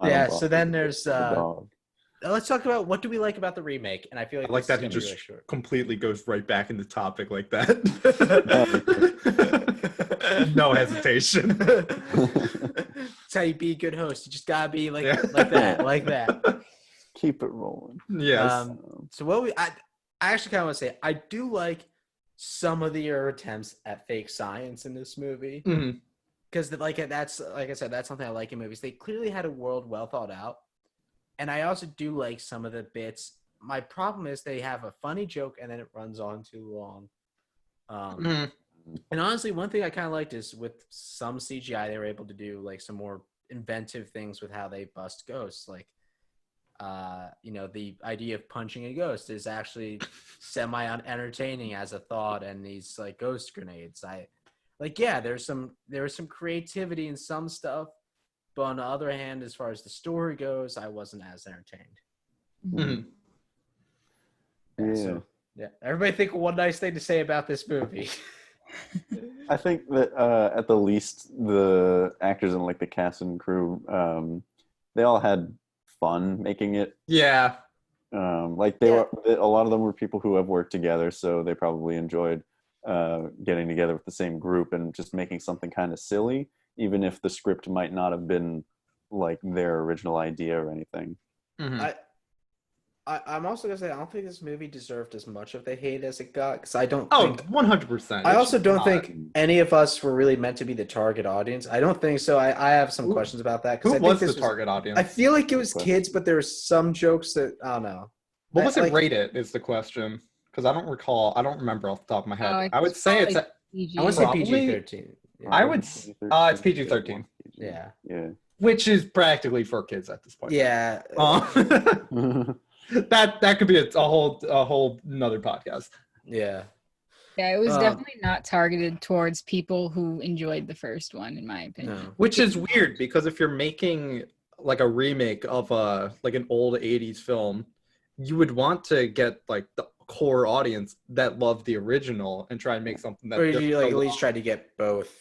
Yeah, so then there's let's talk about what do we like about the remake, and I feel like I like that he just really completely goes right back into topic like that. No hesitation. That's how you be a good host. You just gotta be like that. Keep it rolling. Yes. So what I actually kind of want to say, I do like some of their attempts at fake science in this movie, because that's like I said, that's something I like in movies. They clearly had a world well thought out. And I also do like some of the bits. My problem is they have a funny joke and then it runs on too long. And honestly, one thing I kind of liked is with some CGI, they were able to do like some more inventive things with how they bust ghosts. Like, the idea of punching a ghost is actually semi-entertaining as a thought. And these like ghost grenades, there was some creativity in some stuff. But on the other hand, as far as the story goes, I wasn't as entertained. Everybody think of one nice thing to say about this movie. I think that at the least, the actors and like the cast and crew, they all had fun making it. Yeah. A lot of them were people who have worked together, so they probably enjoyed getting together with the same group and just making something kind of silly, even if the script might not have been like their original idea or anything. I'm also gonna say I don't think this movie deserved as much of the hate as it got, because I don't. 100%. I also don't think any of us were really meant to be the target audience. I don't think so. I have some questions about that. Who was the target audience? I feel like it was kids, but there were some jokes that I don't know. What was it rated? Is the question, because I don't recall. I don't remember off the top of my head. I would say it's. I would say PG-13. Yeah. I would. It's PG-13. Yeah. Which is practically for kids at this point. Yeah. That could be a whole another podcast. Yeah. Yeah, it was definitely not targeted towards people who enjoyed the first one, in my opinion. No. Which is weird, because if you're making like a remake of like an old 80s film, you would want to get like the core audience that loved the original and try and make something that, or you like at least try to get both.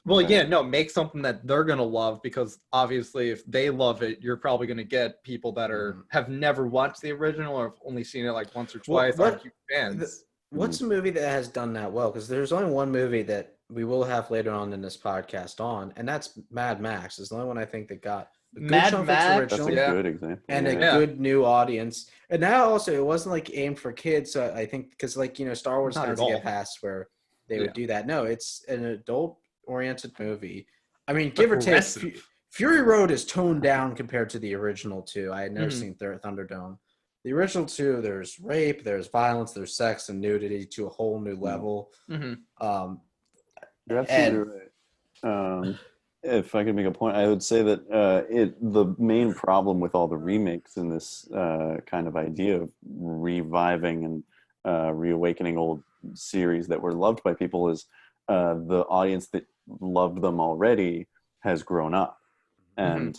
Well, yeah, no, make something that they're gonna love, because obviously if they love it, you're probably gonna get people that have never watched the original or have only seen it like once or twice. What's a movie that has done that well? Because there's only one movie that we will have later on in this podcast and that's Mad Max. It's the only one I think that got a good Mad Max. That's a good example. And a good new audience. And now also it wasn't like aimed for kids. So I think because Star Wars tends to get past where they would do that. No, it's an adult-oriented movie. I mean, give or take, Fury Road is toned down compared to the original two. I had never seen Thunderdome. The original two, there's rape, there's violence, there's sex and nudity to a whole new level. You're absolutely right. If I could make a point, I would say that the main problem with all the remakes in this kind of idea of reviving and reawakening old series that were loved by people is the audience that loved them already has grown up. And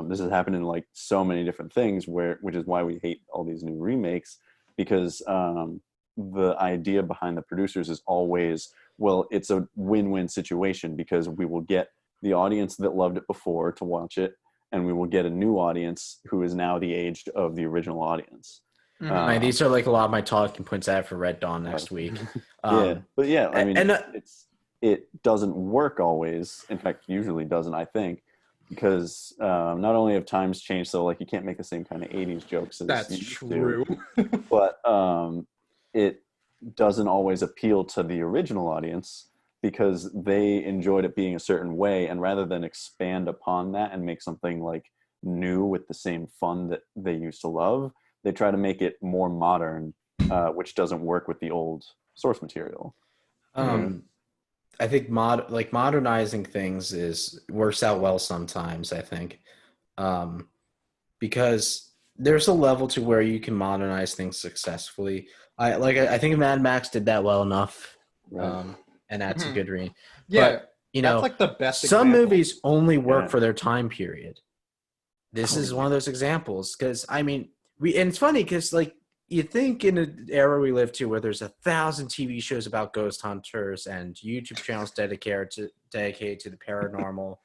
this has happened in like so many different things, which is why we hate all these new remakes, because the idea behind the producers is always, well, it's a win-win situation, because we will get the audience that loved it before to watch it, and we will get a new audience who is now the age of the original audience. These are like a lot of my talking points I have for Red Dawn next week. I mean, it doesn't work always. In fact, usually doesn't, I think, because not only have times changed, so like you can't make the same kind of 80s jokes as that's true. But it doesn't always appeal to the original audience, because they enjoyed it being a certain way, and rather than expand upon that and make something like new with the same fun that they used to love, they try to make it more modern, which doesn't work with the old source material. I think modernizing things works out well sometimes, I think, because there's a level to where you can modernize things successfully. I think Mad Max did that well enough, Right. and that's a Mhm. good read. Yeah, But you that's know, like the best some example. movies only work Yeah. for their time period. This is one of those examples because I mean, and it's funny because like you think in an era we live to where there's 1,000 TV shows about ghost hunters and YouTube channels dedicated to the paranormal.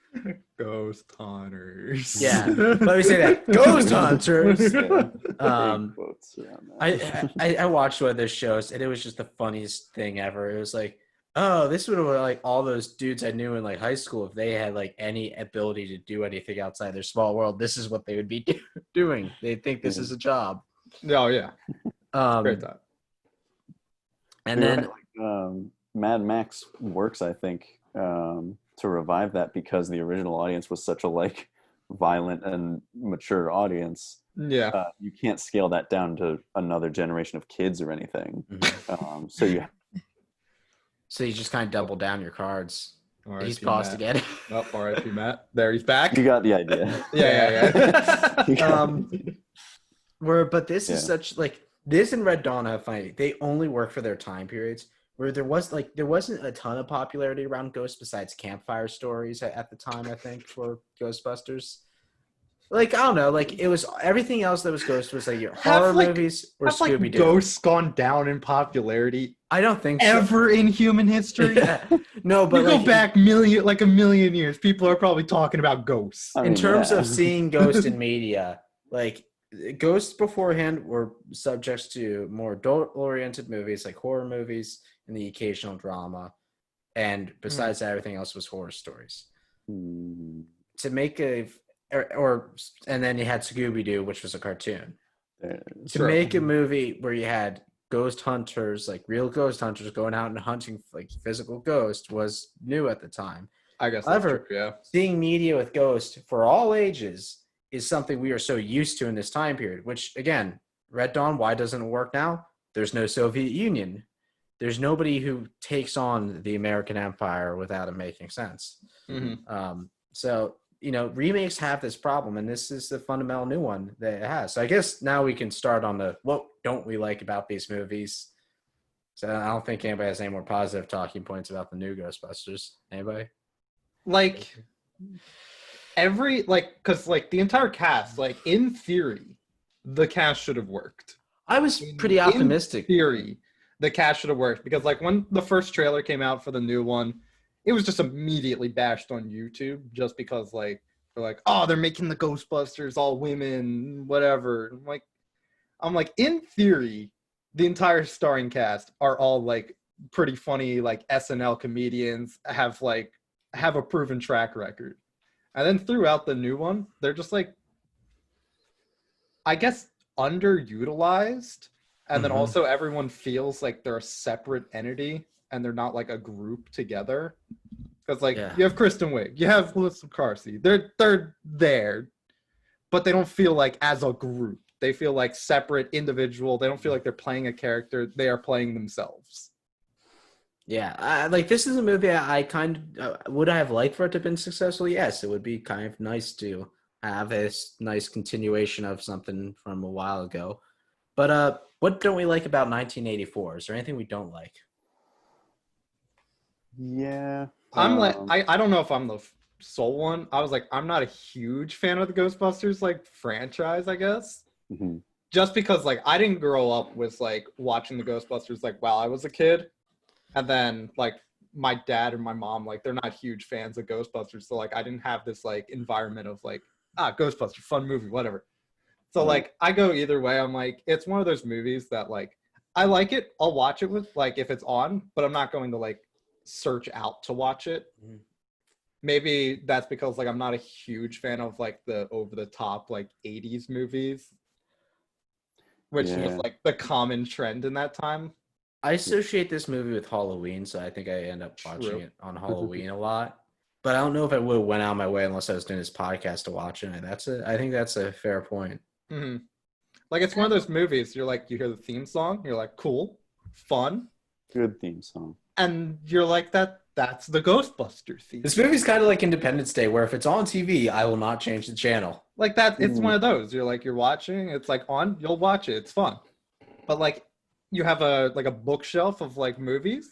Ghost hunters. Yeah, let me say that, ghost hunters. Yeah. Um, Big quotes around that. I watched one of those shows and it was just the funniest thing ever. It was like, oh, this would have like all those dudes I knew in like high school if they had like any ability to do anything outside their small world. This is what they would be doing. They think this is a job. Oh yeah, great time. And You're then right, like, Mad Max works, I think, to revive that because the original audience was such a like violent and mature audience. Yeah. You can't scale that down to another generation of kids or anything. Mhm. So you just kind of double down your cards. R.I.P. He's paused Matt. again. Oh, R.I.P. Matt. There, he's back. you got the idea. Yeah. You got- But this is such like this and Red Dawn have funny. They only work for their time periods. Where there wasn't a ton of popularity around ghosts besides campfire stories at the time. I think for Ghostbusters. Like I don't know, like it was everything else that was Ghost was like your horror movies or Scooby Doo. Ghosts gone down in popularity I don't think ever in human history? Yeah. No, but you like, go back a million years, people are probably talking about ghosts. I in mean, terms yeah. of seeing ghosts in media, like ghosts beforehand were subjects to more adult-oriented movies, like horror movies and the occasional drama, and besides that, everything else was horror stories. Hmm. To make and then you had Scooby Doo, which was a cartoon. To make a movie where you had ghost hunters, like real ghost hunters, going out and hunting like physical ghosts was new at the time. I guess However, that's true, yeah. seeing media with ghosts for all ages is something we are so used to in this time period, which again, Red Dawn, why doesn't it work now? There's no Soviet Union. There's nobody who takes on the American Empire without it making sense. So, remakes have this problem, and this is the fundamental new one that it has. So I guess now we can start on the what don't we like about these movies. So I don't think anybody has any more positive talking points about the new Ghostbusters. Anybody? Like because the entire cast, like in theory, the cast should have worked. I was pretty optimistic. In theory, the cast should have worked because like when the first trailer came out for the new one, it was just immediately bashed on YouTube just because like they're like, oh, they're making the Ghostbusters all women, whatever. I'm like, in theory, the entire starring cast are all like pretty funny, like SNL comedians, have a proven track record. And then throughout the new one, they're just like, I guess, underutilized. And then also everyone feels like they're a separate entity and they're not like a group together. Because you have Kristen Wiig, you have Melissa McCarthy. They're there, but they don't feel like as a group. They feel like separate individual. They don't feel like they're playing a character. They are playing themselves. Yeah, this is a movie I kind of would I have liked for it to have been successful? Yes, it would be kind of nice to have this nice continuation of something from a while ago. But what don't we like about 1984? Is there anything we don't like? Yeah. I'm like, I don't know if I'm the sole one. I was like, I'm not a huge fan of the Ghostbusters franchise, I guess. Mm-hmm. Just because I didn't grow up with watching the Ghostbusters while I was a kid. And then my dad and my mom, they're not huge fans of Ghostbusters. So I didn't have this environment of Ghostbusters, fun movie, whatever. So I go either way. I'm like, it's one of those movies that I like it. I'll watch it with if it's on, but I'm not going to search out to watch it. Mm-hmm. Maybe that's because I'm not a huge fan of the over the top 80s movies, which was the common trend in that time. I associate this movie with Halloween, so I think I end up watching it on Halloween a lot. But I don't know if I would have went out of my way unless I was doing this podcast to watch it. I think that's a fair point. Mm-hmm. It's one of those movies. You're you hear the theme song, you're cool, fun, good theme song, and you're that's the Ghostbusters theme. This movie's kind of like Independence Day, where if it's on TV, I will not change the channel. Like that, it's one of those. You're watching, it's like on, you'll watch it, it's fun. But like you have a bookshelf of like movies.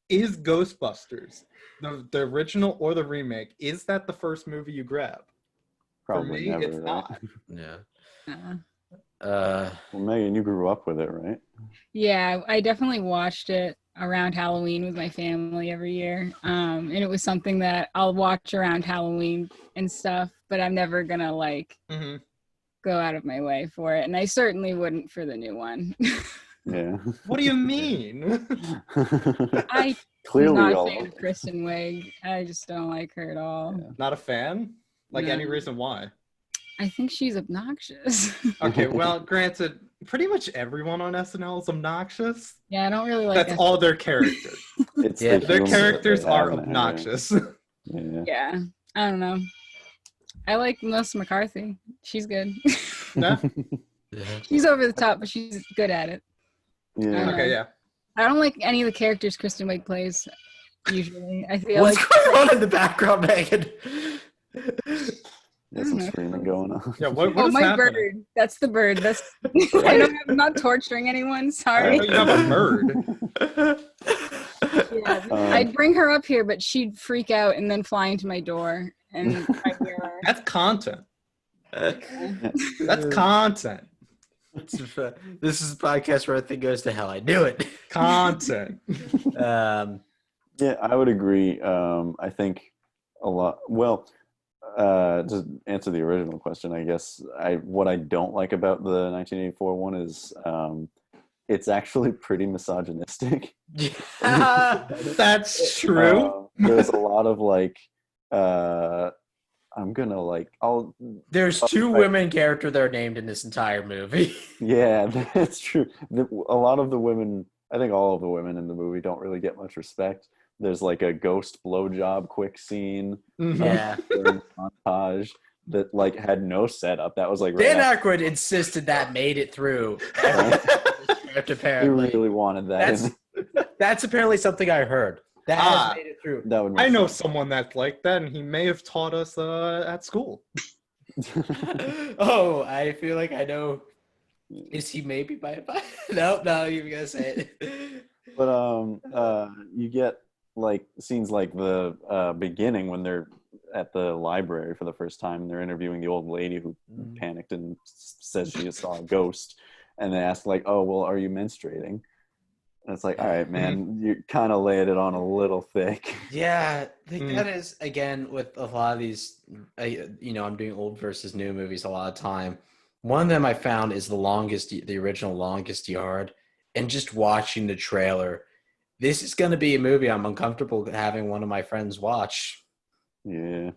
Is Ghostbusters the original or the remake? Is that the first movie you grab? Probably For me, never, it's right? not. Yeah. Uh, Well, Megan, you grew up with it, right? yeah, I definitely watched it around Halloween with my family every year. And it was something that I'll watch around Halloween and stuff, but I'm never gonna like Mm-hmm. go out of my way for it. And I certainly wouldn't for the new one. Yeah. What do you mean? I'm Clearly, not a all fan of Kristen Wiig. I just don't like her at all. Yeah. Not a fan? Like No. any reason why? I think she's obnoxious. Okay, well, granted, pretty much everyone on SNL is obnoxious. Yeah, I don't really like That's all their characters. It's Yeah. the Their humor that characters they are have now, obnoxious. Yeah. Yeah, I don't know. I like Melissa McCarthy. She's good. No? Yeah. She's over the top, but she's good at it. Yeah. Okay, yeah. I don't like any of the characters Kristen Wiig plays. Usually, I feel What's like going on in the background, Megan? There's some screaming going on. Yeah, what oh, is my happening? bird. That's the bird. That's I'm not torturing anyone. I Sorry. know you have a bird. Yeah, Um, I'd bring her up here, but she'd freak out and then fly into my door, and I hear her. That's content. That's content. This is a podcast where everything goes to hell. I knew it. Content. Yeah, I would agree. I think a lot. Well, to answer the original question, I guess what I don't like about the 1984 one is it's actually pretty misogynistic. That's true. There's a lot of like, I'm gonna like, There's two women character that are named in this entire movie. yeah, that's true. A lot of the women, I think all of the women in the movie don't really get much respect. There's like a ghost blowjob quick scene, Yeah. during montage that like had no setup. That was like Dan after- Aykroyd insisted that made it through. He Apparently, really wanted that. that's apparently something I heard. That has made it through. That would. Make I know sense. someone that's like that, and he may have taught us at school. Oh, I feel like I know. Is he maybe by? No, you're gonna say it. But you get like scenes like the beginning when they're at the library for the first time. They're interviewing the old lady who panicked and says she saw a ghost, and they ask like, "Oh, well, are you menstruating?" And it's like, all right, man, you're kind of laying it on a little thick. Yeah, I think that is again with a lot of these. I'm doing old versus new movies a lot of time. One of them I found is the original Longest Yard, and just watching the trailer, this is going to be a movie I'm uncomfortable having one of my friends watch. Yeah.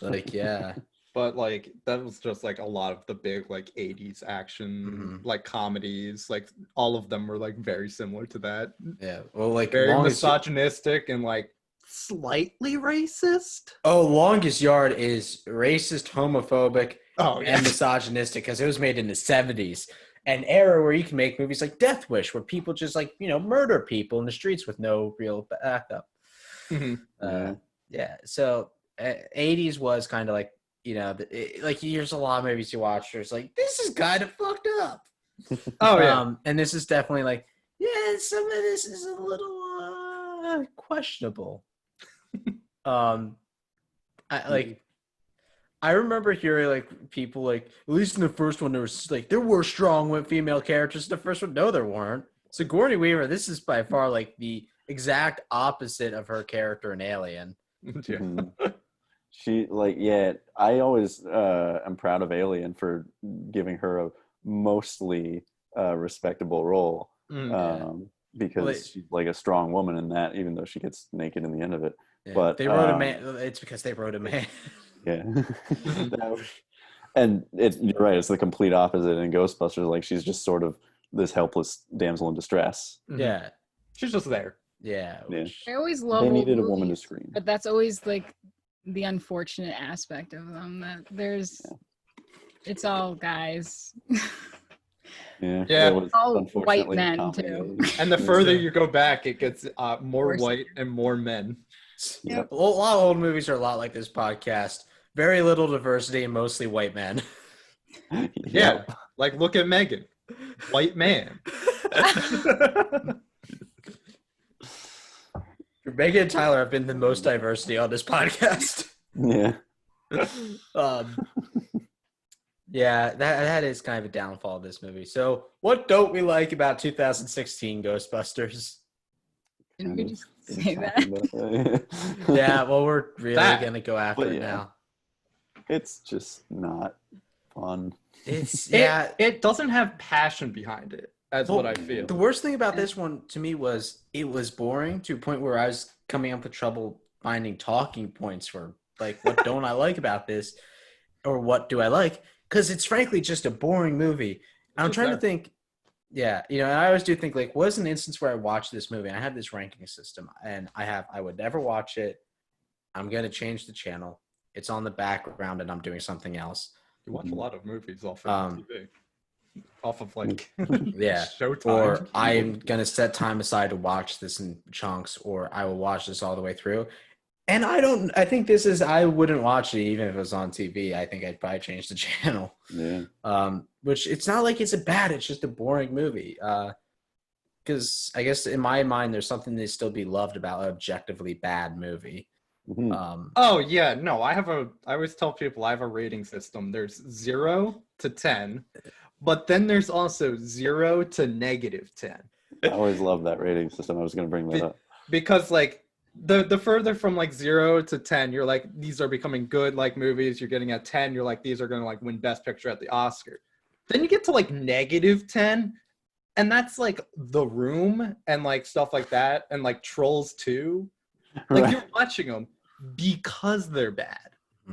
Like, yeah. But like that was just like a lot of the big like 80s action like comedies, like all of them were like very similar to that. Yeah. Well, like Very Longest misogynistic and like slightly racist. Longest Yard is racist, homophobic, Oh and misogynistic because it was made in the 70s. An era where you can make movies like Death Wish, where people just like, murder people in the streets with no real backup. Yeah. So 80s was kind of like, like here's a lot of movies you watch. There's like, this is kind of fucked up. Oh yeah. And this is definitely like, yeah, some of this is a little questionable. I remember hearing like people like, at least in the first one, there were strong female characters in the first one. No, there weren't. Sigourney Weaver, this is by far like the exact opposite of her character in Alien. Mm-hmm. She I always am proud of Alien for giving her a mostly respectable role. Because she's like a strong woman in that, even though she gets naked in the end of it. Yeah, but they wrote a man. It's because they wrote a man. Yeah. And you're right, it's the complete opposite in Ghostbusters. Like she's just sort of this helpless damsel in distress. Yeah. She's just there. Yeah. I always love They old needed a movies, woman to scream. but that's always like the unfortunate aspect of them. That it's all guys. Yeah. Yeah. It was All unfortunately white men, comedy. too. And the further you go back, it gets more Worse. white and more men. Yep. A lot of old movies are a lot like this podcast. Very little diversity and mostly white men. Yeah, like look at Megan, white man. Megan and Tyler have been the most diversity on this podcast. Yeah. Yeah, that is kind of a downfall of this movie. So, what don't we like about 2016 Ghostbusters? Didn't we just say that? Yeah, well, we're really gonna go after But it yeah. now. It's just not fun. It's It doesn't have passion behind it. That's what I feel. The worst thing about this one to me was it was boring to a point where I was coming up with trouble finding talking points for like what don't I like about this, or what do I like? Because it's frankly just a boring movie. I'm trying to think. Yeah, and I always do think like, was an instance where I watched this movie and I have this ranking system, and I would never watch it. I'm gonna change the channel. It's on the background, and I'm doing something else. You watch a lot of movies off of TV, off of like yeah, Showtime. Or I'm gonna set time aside to watch this in chunks, or I will watch this all the way through. And I think this is, I wouldn't watch it even if it was on TV. I think I'd probably change the channel. Yeah. Which it's not like it's it's just a boring movie. Because I guess in my mind, there's something to still be loved about an objectively bad movie. Mm-hmm. Oh yeah, no, I always tell people I have a rating system. There's 0 to 10, but then there's also 0 to -10. I always love that rating system. I was going to bring that up. Because like the further from like 0 to 10, you're like, these are becoming good like movies. You're getting at 10, you're like, these are going to like win Best Picture at the Oscar. Then you get to like -10, and that's like The Room and like stuff like that, and like Trolls 2. Like Right. you're watching them because they're bad.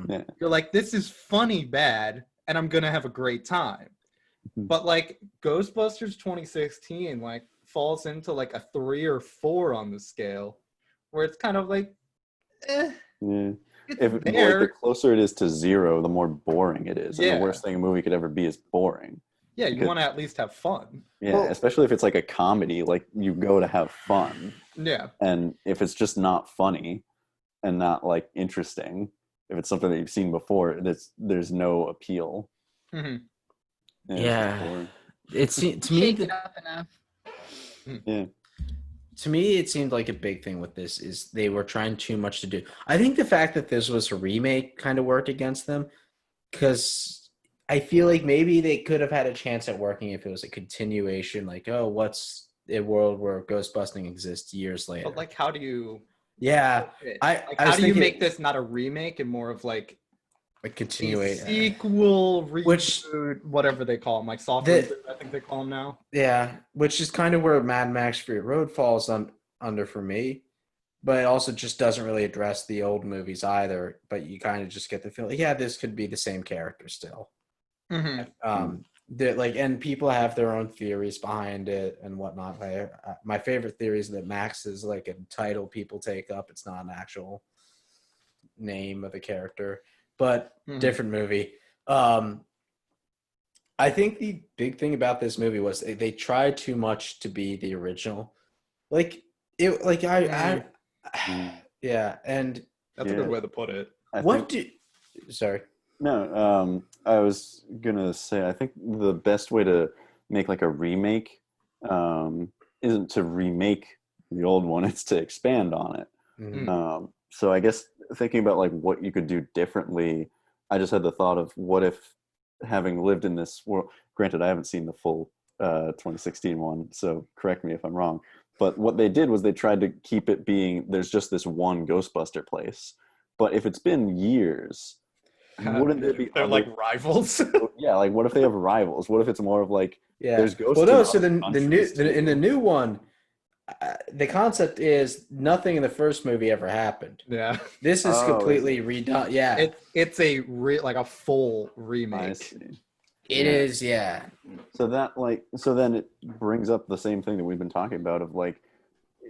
Yeah. You're like, this is funny bad, and I'm gonna have a great time. But like Ghostbusters 2016 like falls into like a 3 or 4 on the scale, where it's kind of like, Yeah. it's If there. the closer it is to 0, the more boring it is. And Yeah. the worst thing a movie could ever be is boring. Yeah, you because- want to at least have fun. Yeah, especially if it's like a comedy, like you go to have fun. Yeah. And if it's just not funny and not like interesting, if it's something that you've seen before, there's no appeal. hmm It's Yeah. boring. It's to me Shake it up enough. Yeah. to me, it seemed like a big thing with this is they were trying too much to do. I think the fact that this was a remake kind of worked against them, because I feel like maybe they could have had a chance at working if it was a continuation, like, oh, what's a world where ghostbusting exists years later? But like, how do you? Yeah, Like, I how was do you thinking make this not a remake and more of like a a continuation? sequel, reboot, Which- whatever they call them, like soft The- reboot, I think they call them now. Yeah, which is kind of where Mad Max Fury Road falls under for me, but it also just doesn't really address the old movies either. But you kind of just get the feeling, yeah, this could be the same character still. And people have their own theories behind it and whatnot. My favorite theory is that Max is like a title people take up. It's not an actual name of a character, but different movie. I think the big thing about this movie was they tried too much to be the original. Like it, like yeah. And That's a good way to put it. sorry. No, I was gonna say I think the best way to make like a remake isn't to remake the old one; it's to expand on it. Mhm. So I guess thinking about like what you could do differently, I just had the thought of what if, having lived in this world. Granted, I haven't seen the full 2016 one, so correct me if I'm wrong. But what they did was they tried to keep it being there's just this one Ghostbuster place. But if it's been years, wouldn't there be They're other, like rivals. yeah, like what if they have rivals? What if it's more of like Yeah. there's ghosts Well, no. in So other in countries, the new one, the concept is nothing in the first movie ever happened. Yeah, This is Oh, completely redone. Yeah, it's like a full I remake. see. it is. Yeah. So then it brings up the same thing that we've been talking about of like,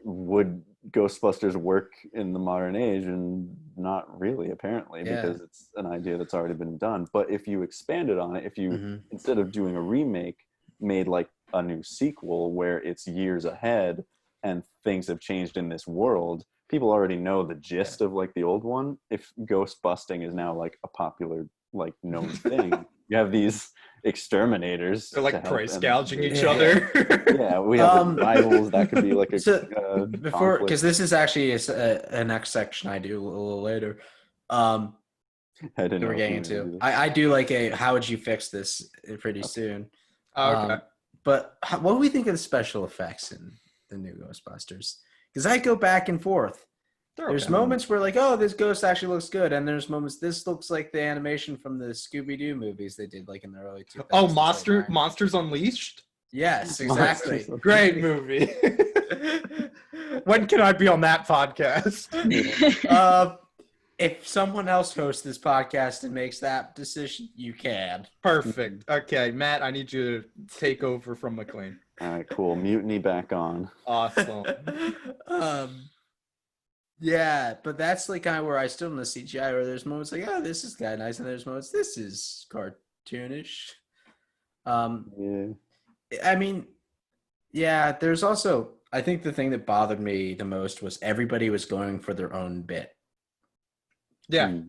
would Ghostbusters work in the modern age? And not really, apparently, Yeah. because it's an idea that's already been done. But if you expanded on it, if you Mhm. instead of doing a remake, made like a new sequel where it's years ahead and things have changed in this world, people already know the gist of like the old one. If ghost busting is now like a popular like known thing, you have these exterminators. They're like to help, price and gouging each Yeah. other. yeah, we have like rivals. That could be like a So before, conflict. because this is actually a next section I do a little later. I didn't That know we're if getting you were gonna into. do this. I do like a how would you fix this pretty soon. Okay. But what do we think of the special effects in the new Ghostbusters? Because I go back and forth. They're There's okay. moments where like, oh, this ghost actually looks good, and there's moments this looks like the animation from the Scooby-Doo movies they did like in the early 2000s. Oh, like Monsters Unleashed? Yes, exactly. Monsters. Great movie. When can I be on that podcast? If someone else hosts this podcast and makes that decision, you can. Perfect. Okay, Matt, I need you to take over from McLean. All right, cool. Mutiny back on. Awesome. Yeah, but that's like kind of where I still in the CGI where there's moments like, oh, this is kind of nice, and there's moments this is cartoonish. Yeah. I mean, yeah, there's also I think the thing that bothered me the most was everybody was going for their own bit. Yeah. Mm.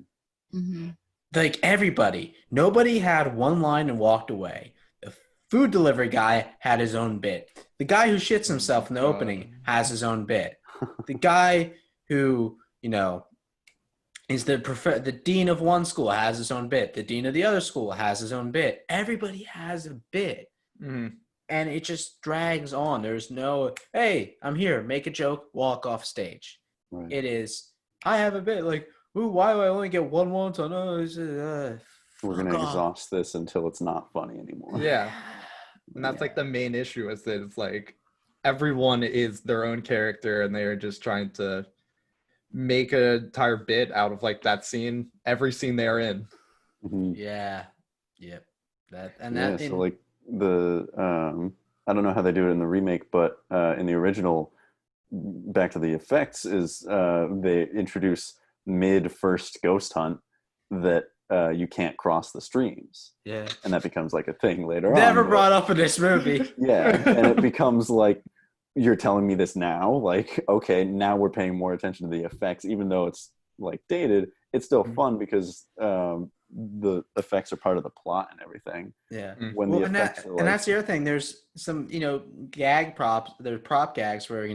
Mm-hmm. Like everybody, nobody had one line and walked away. The food delivery guy had his own bit. The guy who shits himself in the opening has his own bit. The guy who, you know, is the dean of one school has his own bit. The dean of the other school has his own bit. Everybody has a bit. Mhm. And it just drags on. There's no, hey, I'm here, make a joke, walk off stage. Right. It is, I have a bit, like, ooh, why do I only get one wonton? We're gonna exhaust this until it's not funny anymore. Yeah. And that's like the main issue is that it's like everyone is their own character and they're just trying to make an entire bit out of like that scene, every scene they're in. Mhm. Yeah. Yep. So like the I don't know how they do it in the remake, but in the original, back to the effects, is they introduce mid first ghost hunt that you can't cross the streams. Yeah. And that becomes like a thing later on. Never brought up in this movie. Yeah, and it becomes like, you're telling me this now? Like, okay, now we're paying more attention to the effects, even though it's like dated. It's still fun because the effects are part of the plot and everything. Yeah. When Well, the and, effects are like, that's the other thing. There's some, gag props. There's prop gags where, he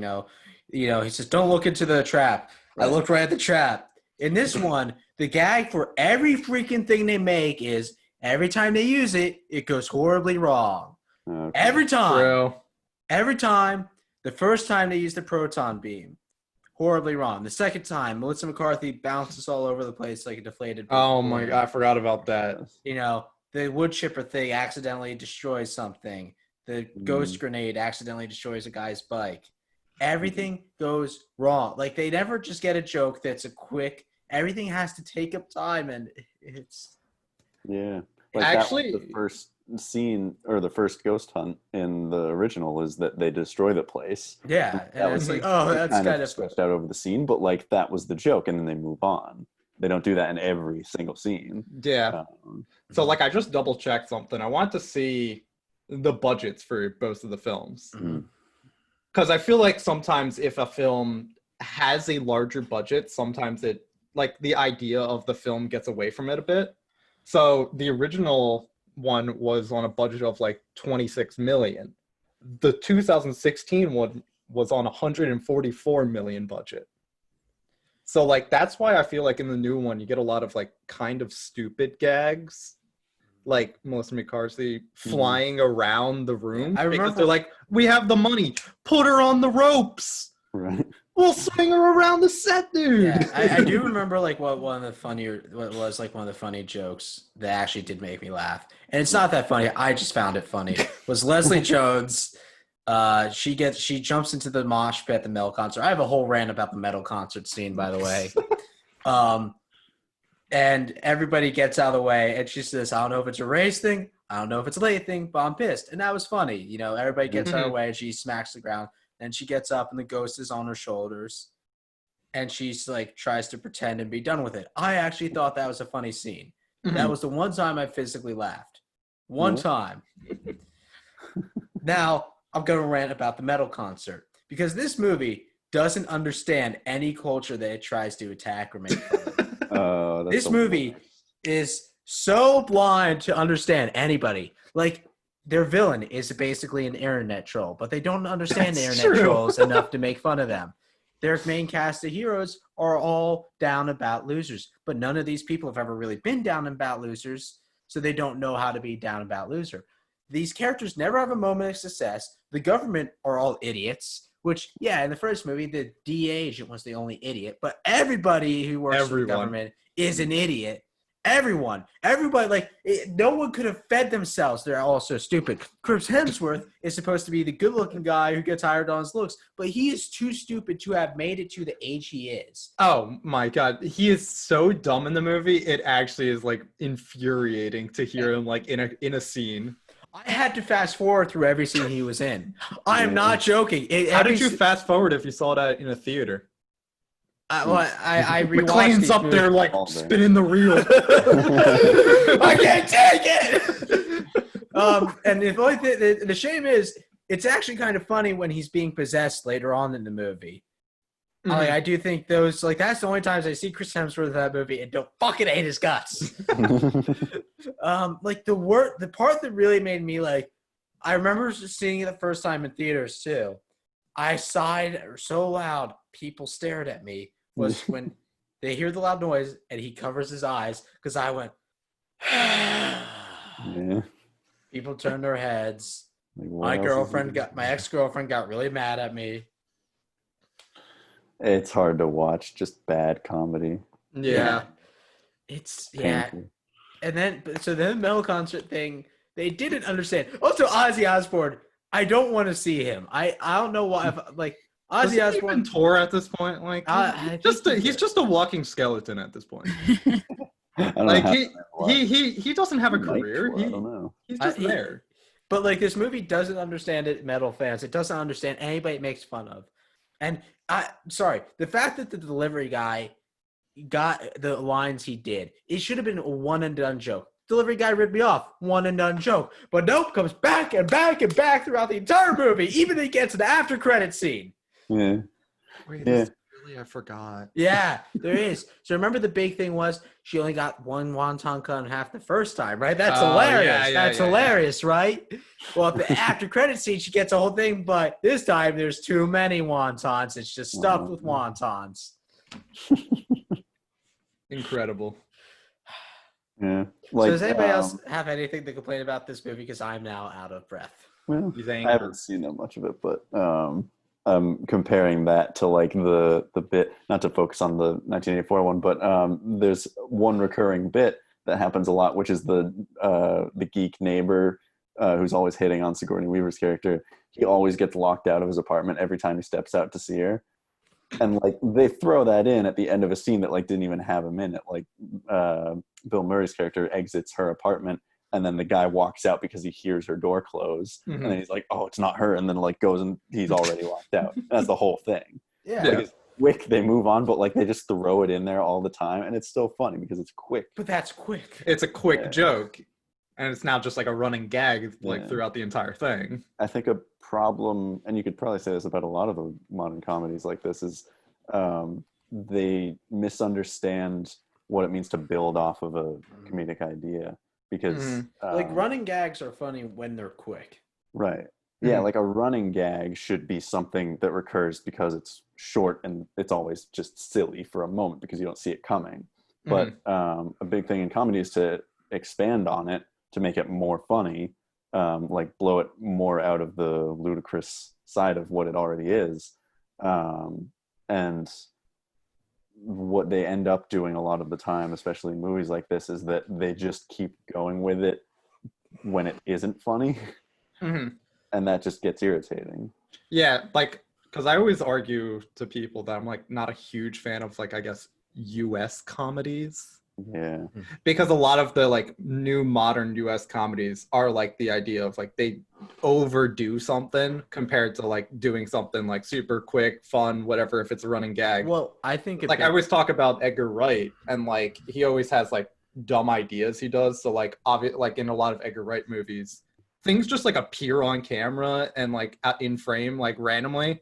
says, don't look into the trap. I Right. looked right at the trap. In this one, the gag for every freaking thing they make is every time they use it, it goes horribly wrong. okay. Every time. True. Every time. The first time they use the proton beam, horribly wrong. The second time, Melissa McCarthy bounces all over the place like a deflated Oh my balloon. god, I forgot about that. The wood chipper thing accidentally destroys something. The ghost grenade accidentally destroys a guy's bike. Everything goes wrong. Like, they never just get a joke that's a quick. Everything has to take up time, and it's. Yeah. Like Actually, the first scene or the first ghost hunt in the original is that they destroy the place. Yeah, and it's like, oh, that's kind of stretched out over the scene, but like that was the joke, and then they move on. They don't do that in every single scene. yeah. So like I just double checked something. I want to see the budgets for both of the films. Mhm. Because I feel like sometimes if a film has a larger budget, sometimes it like the idea of the film gets away from it a bit. So the original one was on a budget of like 26 million. The 2016 one was on 144 million budget. So like that's why I feel like in the new one you get a lot of like kind of stupid gags. Like Melissa McCarthy flying around the room. I remember- because they're like, we have the money, put her on the ropes. Right. We'll swing her around the set, dude. Yeah, I do remember like what was like one of the funny jokes that actually did make me laugh, and it's not that funny. I just found it funny. Was Leslie Jones? She jumps into the mosh pit at the metal concert. I have a whole rant about the metal concert scene, by the way. And everybody gets out of the way, and she says, "I don't know if it's a race thing, I don't know if it's a late thing, but I'm pissed." And that was funny. Everybody gets out of the way, and she smacks the ground. And she gets up, and the ghost is on her shoulders, and she's like tries to pretend and be done with it. I actually thought that was a funny scene. That was the one time I physically laughed. One time. Now I'm gonna rant about the metal concert because this movie doesn't understand any culture that it tries to attack or make fun of. That's This the movie worst. is so blind to understand anybody. Like, their villain is basically an internet troll, but they don't understand the That's internet true. trolls enough to make fun of them. Their main cast of heroes are all down and about losers, but none of these people have ever really been down and about losers, so they don't know how to be down and about loser. These characters never have a moment of success. The government are all idiots, which, yeah, in the first movie, the DEA agent was the only idiot, but everybody who works for the Everyone. government is an idiot. Everybody, like, no one could have fed themselves. They're all so stupid. Chris Hemsworth is supposed to be the good-looking guy who gets hired on his looks, but he is too stupid to have made it to the age he is. Oh my god, he is so dumb in the movie. It actually is like infuriating to hear him like in a scene. I had to fast forward through every scene he was in. I am not joking. How did you fast forward if you saw that in a theater? I rewatched McClane's these up there movies. like All day. spinning the reel. I can't take it. And the shame is, it's actually kind of funny when he's being possessed later on in the movie. Like, I do think those, like, that's the only times I see Chris Hemsworth in that movie and don't fucking hate his guts. Like, the part that really made me, like, I remember seeing it the first time in theaters too. I sighed so loud, people stared at me, was when they hear the loud noise and he covers his eyes, because I went, Yeah. People turned their heads. Like, what else is he My ex-girlfriend got really mad at me. It's hard to watch, just bad comedy. Yeah. It's Painful. And then the metal concert thing, they didn't understand. Also, Ozzy Osbourne, I don't want to see him. I don't know why. Like, Does Ozzy he Osbourne, even tour at this point? Like, I he's just a walking skeleton at this point. I don't Like know how he doesn't have a he might career. tour, I don't know. He's just there. But, like, this movie doesn't understand it, metal fans. It doesn't understand anybody it makes fun of. And the fact that the delivery guy got the lines he did, it should have been a one and done joke. Delivery guy ripped me off, one and done joke. But nope, comes back and back and back throughout the entire movie, even when he gets to the after credit scene. Yeah. Wait, Yeah. really, I forgot. Yeah, there is. So remember, the big thing was she only got one wonton cut in half the first time, right? That's hilarious. That's hilarious, right? Well, at the after credit scene, she gets a whole thing, but this time there's too many wontons. It's just stuffed with wontons. Incredible. Yeah. So does anybody else have anything to complain about this movie? Because I'm now out of breath. Well, He's I angry. haven't seen that much of it, but I'm comparing that to like the bit, not to focus on the 1984 one, but there's one recurring bit that happens a lot, which is the geek neighbor who's always hitting on Sigourney Weaver's character. He always gets locked out of his apartment every time he steps out to see her. And like they throw that in at the end of a scene that like didn't even have him in it. Like Bill Murray's character exits her apartment, and then the guy walks out because he hears her door close, and then he's like, "Oh, it's not her," and then like goes and he's already locked out. That's the whole thing. Yeah. Like, it's quick. They move on, but like they just throw it in there all the time, and it's still funny because it's quick. But that's quick. It's a quick Yeah. joke, and it's now just like a running gag like Yeah. throughout the entire thing. I think a problem, and you could probably say this about a lot of the modern comedies like this, is they misunderstand what it means to build off of a comedic idea. Because Like, running gags are funny when they're quick. right. Yeah, like a running gag should be something that recurs because it's short and it's always just silly for a moment because you don't see it coming. But a big thing in comedy is to expand on it to make it more funny, like blow it more out of the ludicrous side of what it already is. And what they end up doing a lot of the time, especially in movies like this, is that they just keep going with it when it isn't funny. And that just gets irritating. Yeah, like, because I always argue to people that I'm like not a huge fan of like, I guess, US comedies. Yeah. Because a lot of the like new modern US comedies are like the idea of like they overdo something compared to like doing something like super quick, fun, whatever, if it's a running gag. Well, I think Like I always talk about Edgar Wright, and like he always has like dumb ideas he does. So like like in a lot of Edgar Wright movies, things just like appear on camera and like in frame like randomly.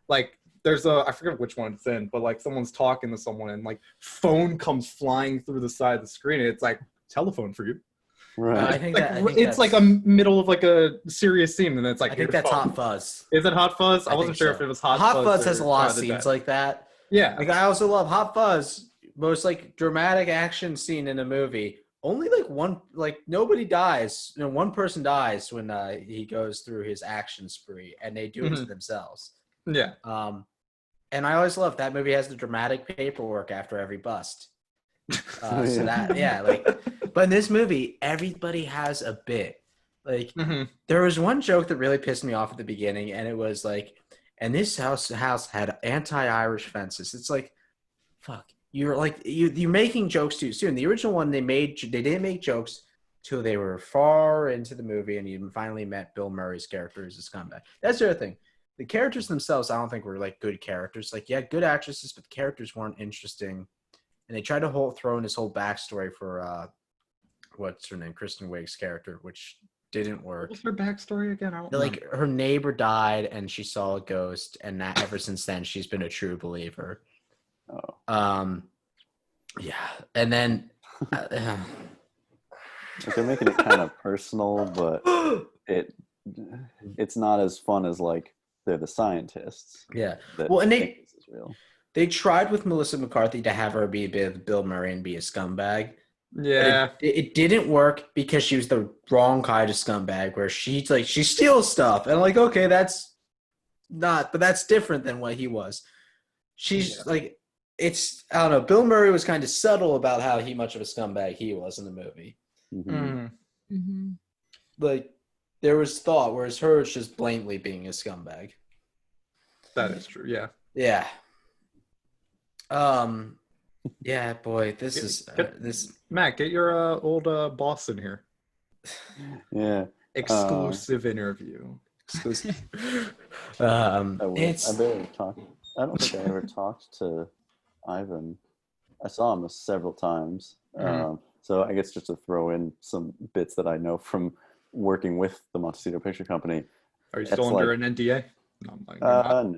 Like there's a, I forget which one it's in, but like someone's talking to someone and like phone comes flying through the side of the screen and it's like telephone for you. Right. I think Like, I think it's like a middle of like a serious scene and it's like I think that's earphone. Hot Fuzz. Is it Hot Fuzz? I I wasn't think sure so. if it was Hot Hot Fuzz or has a lot of Shaun the scenes Dead. like that. Yeah. Like I also love Hot Fuzz, most like dramatic action scene in a movie. Only like one, like nobody dies. You know, one person dies when he goes through his action spree, and they do it to themselves. Yeah. And I always love that movie has the dramatic paperwork after every bust. Oh, So yeah. but in this movie, everybody has a bit. Like Mhm. there was one joke that really pissed me off at the beginning, and it was like, and this house had anti-Irish fences. It's like, fuck, you're like you're making jokes too soon. The original one they didn't make jokes till they were far into the movie, and you finally met Bill Murray's character as a scumbag. That's the other thing. The characters themselves, I don't think were like good characters. Like, yeah, good actresses, but the characters weren't interesting. And they tried to throw in this whole backstory for what's her name, Kristen Wiig's character, which didn't work. What's her backstory again? I don't Like her neighbor died, and she saw a ghost, and that ever since then she's been a true believer. Oh. Yeah, and then Like they're making it kind of personal, but it's not as fun as like they're the scientists. yeah. That Well, and think this is real. they tried with Melissa McCarthy to have her be a bit of Bill Murray and be a scumbag. Yeah. But it didn't work because she was the wrong kind of scumbag where she steals stuff. And I'm like, okay, that's different than what he was. She's like, it's, I don't know. Bill Murray was kind of subtle about how much of a scumbag he was in the movie. Mm-hmm. Like there was thought, whereas her is just blatantly being a scumbag. That is true. Yeah. Yeah. Yeah, boy, this. Matt, get your old boss in here. Yeah. Exclusive interview. Exclusive. I barely talked. I don't think I ever talked to Ivan. I saw him several times. So I guess just to throw in some bits that I know from working with the Montecito Picture Company. Are you still under an NDA? No,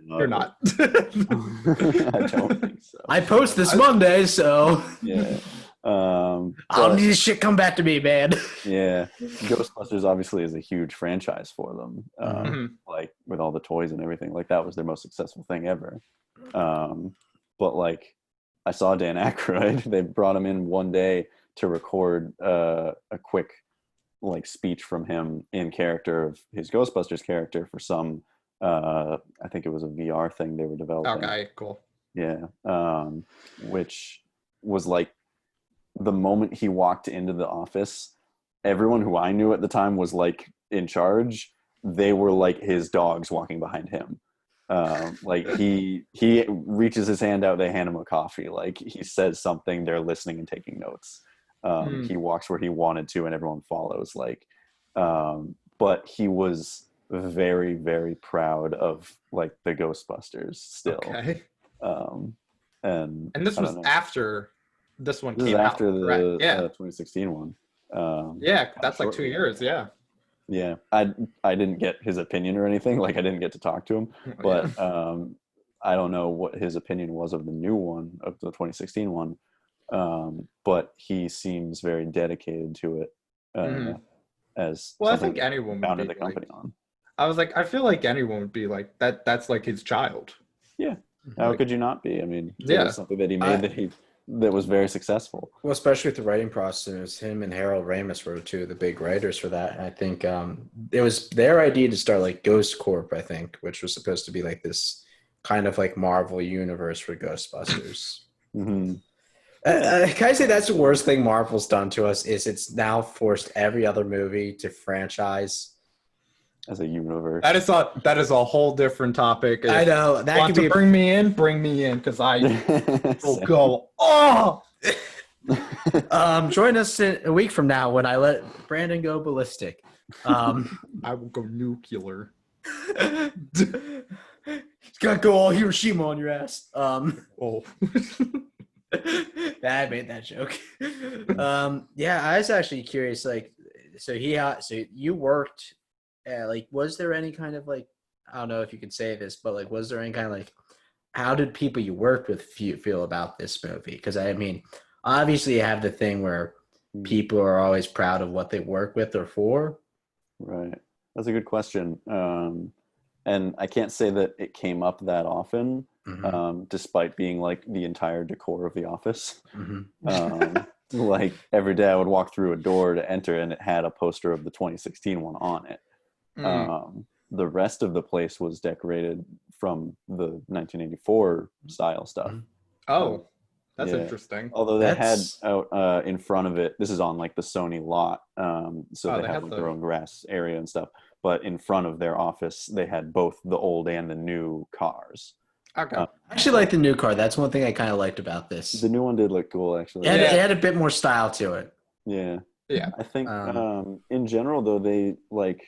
you're not. I don't think so. I post this Monday, so yeah. I'll need this shit come back to me, man. Yeah, Ghostbusters obviously is a huge franchise for them. Like with all the toys and everything, like that was their most successful thing ever. But like, I saw Dan Aykroyd. They brought him in one day to record a quick like speech from him in character of his Ghostbusters character for some. I think it was a VR thing they were developing. Okay, cool. Yeah, which was like the moment he walked into the office, everyone who I knew at the time was like in charge. They were like his dogs walking behind him. Like he reaches his hand out, they hand him a coffee. Like he says something, they're listening and taking notes. He walks where he wanted to, and everyone follows. Like, but he was very, very proud of like the Ghostbusters still. Okay. And this was after this one came after out. the right? 2016 one. Yeah, that's like 2 years. Yeah. Yeah, I didn't get his opinion or anything. Like I didn't get to talk to him, but I don't know what his opinion was of the new one, of the 2016 one. But he seems very dedicated to it. As well, I think anyone founded would the company on. I was like, I feel like anyone would be like that. That's like his child. Yeah. How could you not be? I mean, yeah, was something that he made that was very successful. Well, especially with the writing process, him and Harold Ramis were two of the big writers for that. And I think it was their idea to start like Ghost Corp, I think, which was supposed to be like this kind of like Marvel universe for Ghostbusters. Can I say that's the worst thing Marvel's done to us is it's now forced every other movie to franchise as a universe. That is a whole different topic. I know that could be bring me in because I will go. Oh, join us in a week from now when I let Brandon go ballistic. I will go nuclear. He's gotta go all Hiroshima on your ass. Oh. I made that joke. Yeah, I was actually curious. Like, so you worked. Like, was there any kind of like, I don't know if you could say this, but like, was there any kind of like how did people you worked with feel about this movie? Because I mean, obviously you have the thing where people are always proud of what they work with or for. Right. That's a good question. And I can't say that it came up that often, despite being like the entire decor of the office. Like every day I would walk through a door to enter and it had a poster of the 2016 one on it. The rest of the place was decorated from the 1984 style stuff. Oh, that's interesting. Although they had out in front of it, this is on like the Sony lot, so they had like their own grass area and stuff. But in front of their office, they had both the old and the new cars. Okay. I actually like the new car. That's one thing I kind of liked about this. The new one did look cool, actually. It had a bit more style to it. Yeah. I think in general, though, they like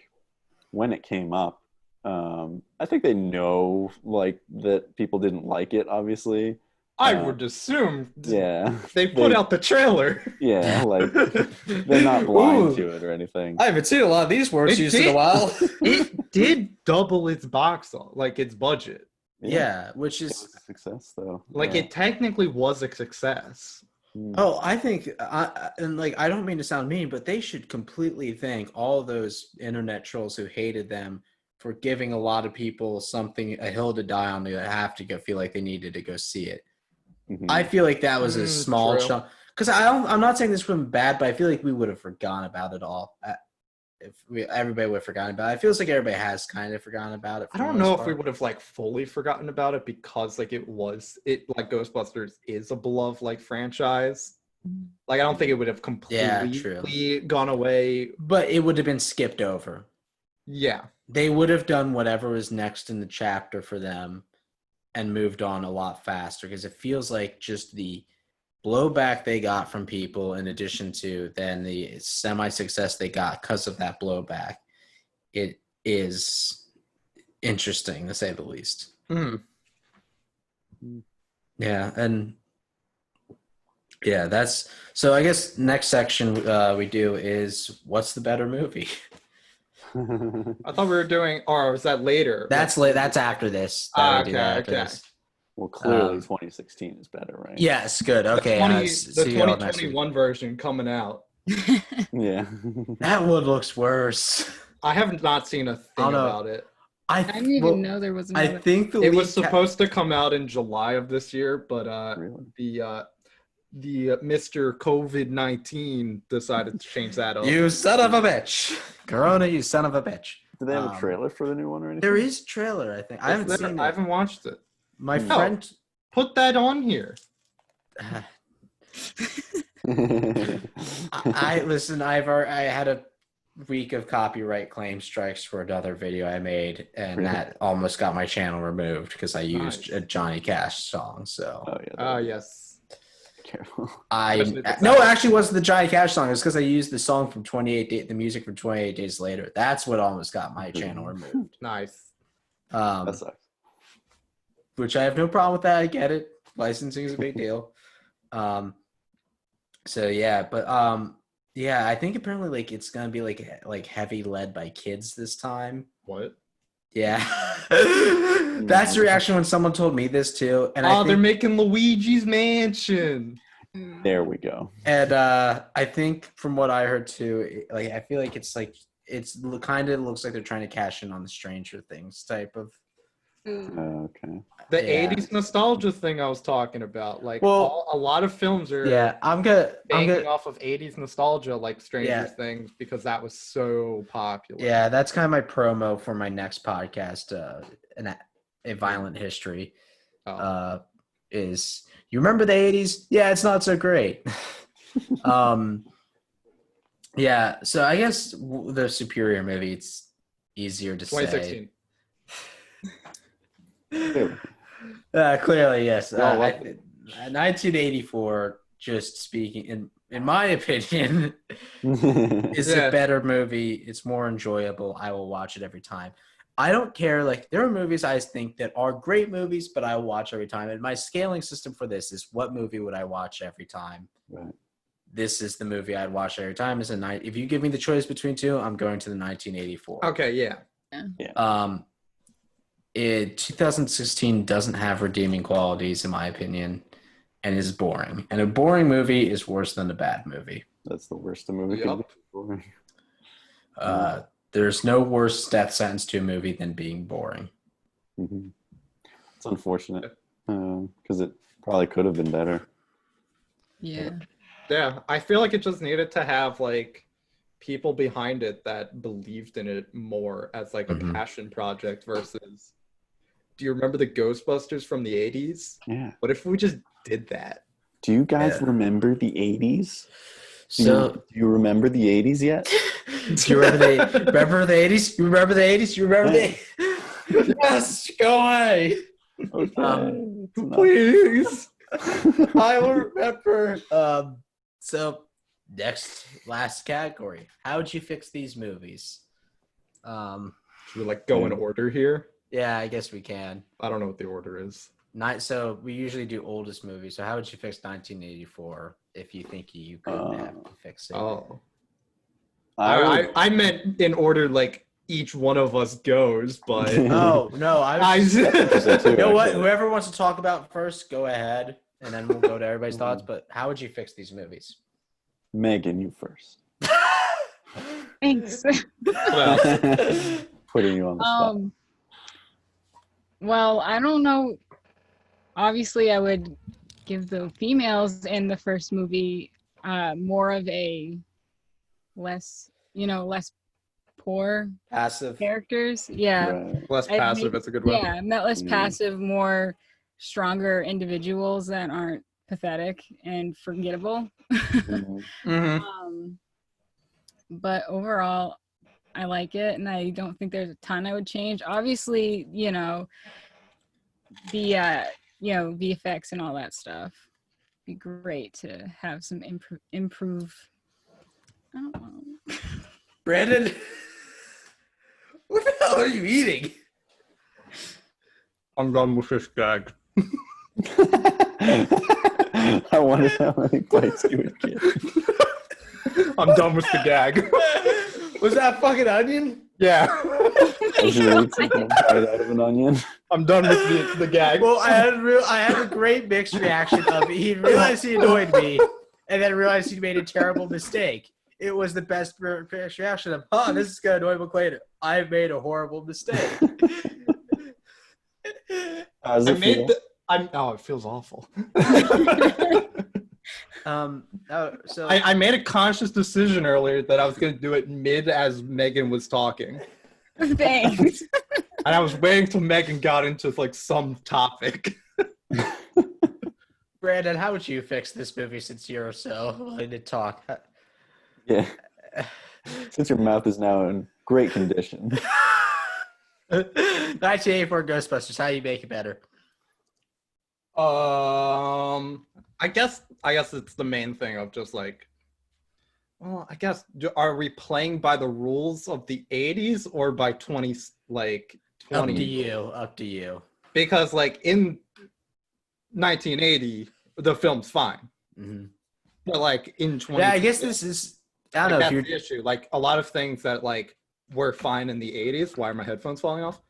when it came up, I think they know like that people didn't like it. Obviously, I would assume. Yeah. They put out the trailer. Yeah, like they're not blind to it or anything. I haven't seen a lot of these words used in a while. It did double its its budget. Yeah, which is a success though. Like it technically was a success. Oh, I think, and like I don't mean to sound mean, but they should completely thank all those internet trolls who hated them for giving a lot of people a hill to die on. They have to feel like they needed to go see it. I feel like that was a small chunk because I'm not saying this was bad, but I feel like we would have forgotten about it all. Everybody would have forgotten about it. It feels like everybody has kind of forgotten about it. I don't know if we would have like fully forgotten about it because like like Ghostbusters is a beloved like franchise. Like I don't think it would have completely gone away. But it would have been skipped over. Yeah. They would have done whatever was next in the chapter for them and moved on a lot faster because it feels like just the blowback they got from people in addition to then the semi-success they got because of that blowback. It is interesting to say the least. Yeah, and yeah, that's so I guess next section we do is what's the better movie? I thought we were doing, or was that later? That's after this. Okay. Well, clearly 2016 is better, right? Yes, good. Okay. The 2021 version coming out. Yeah. That one looks worse. I have not seen a thing about it. I didn't even know there was another. I think it was supposed to come out in July of this year, but the Mr. COVID-19 decided to change that up. You son of a bitch. Corona, you son of a bitch. Do they have a trailer for the new one or anything? There is a trailer, I think. I haven't seen it. I haven't watched it. My friend put that on here. I listen, I had a week of copyright claim strikes for another video I made, and that almost got my channel removed because I used a Johnny Cash song. So yes. Careful. No, it actually wasn't the Johnny Cash song. It was because I used the song from 28 Days, the music from 28 Days Later. That's what almost got my channel removed. Nice. That sucks. Which I have no problem with that. I get it. Licensing is a big deal. So yeah, but yeah, I think apparently like it's gonna be like heavy led by kids this time. What? Yeah. That's the reaction when someone told me this too. And they're making Luigi's Mansion. There we go. And I think from what I heard too, I feel like it's kind of looks like they're trying to cash in on the Stranger Things type of. Okay. The 80s nostalgia thing I was talking about. Like a lot of films are banking off of 80s nostalgia like Stranger Things because that was so popular. Yeah, that's kind of my promo for my next podcast, A Violent History. Is you remember the 80s? Yeah, it's not so great. Yeah, so I guess the superior movie, it's easier to 2016. say. Clearly, yes. 1984, just speaking, in my opinion, is a better movie. It's more enjoyable. I will watch it every time. I don't care. Like, there are movies I think that are great movies, but I will watch every time. And my scaling system for this is what movie would I watch every time? Right. This is the movie I'd watch every time. If you give me the choice between two, I'm going to the 1984. Okay, yeah. 2016 doesn't have redeeming qualities, in my opinion, and is boring. And a boring movie is worse than a bad movie. That's the worst a movie could be. There's no worse death sentence to a movie than being boring. Mm-hmm. It's unfortunate because it probably could have been better. Yeah. Yeah, I feel like it just needed to have like people behind it that believed in it more as like a passion project versus. Do you remember the Ghostbusters from the 80s? Yeah. What if we just did that? Do you guys remember the 80s? So, do you remember the 80s yet? Do you remember the 80s? You remember the 80s? You remember the 80s? Yes, go away. Okay. Please. I will remember. So, last category. How would you fix these movies? Should we like go in order here? Yeah, I guess we can. I don't know what the order is. So we usually do oldest movies. So how would you fix 1984 if you think you could have to fix it? Oh. I meant in order like each one of us goes, but oh no, you know what? Whoever wants to talk about first, go ahead, and then we'll go to everybody's thoughts. But how would you fix these movies? Megan, you first. Thanks. well, Putting you on the spot. Well, I don't know. Obviously, I would give the females in the first movie more of a less poor Passive characters. Yeah. Right. less passive. That's a good one. Yeah, not less passive, more stronger individuals that aren't pathetic and forgettable. But overall, I like it, and I don't think there's a ton I would change. Obviously, the VFX and all that stuff. Be great to have some improve. I don't know. Brandon, what the hell are you eating? I'm done with this gag. I wonder how many bites you would get. I'm done with the gag. Was that fucking onion? Yeah. As you eat something bite out of an onion. I'm done with the gag. Well, I had a great mixed reaction of he realized he annoyed me, and then realized he made a terrible mistake. It was the best reaction of, this is gonna annoy McClane. I made a horrible mistake. It feels awful. I made a conscious decision earlier that I was going to do it mid as Megan was talking. Thanks. And I was waiting till Megan got into like some topic. Brandon, how would you fix this movie since you're so willing to talk? Yeah. Since your mouth is now in great condition. 1984 Ghostbusters, how do you make it better? I guess it's the main thing of just like, well, I guess are we playing by the rules of the 80s or by 20s like 20? Up to you. Because like in 1980 the film's fine. Mm-hmm. But like in 20 I guess this is I don't know that's if you're the issue. Like a lot of things that like were fine in the 80s, why are my headphones falling off?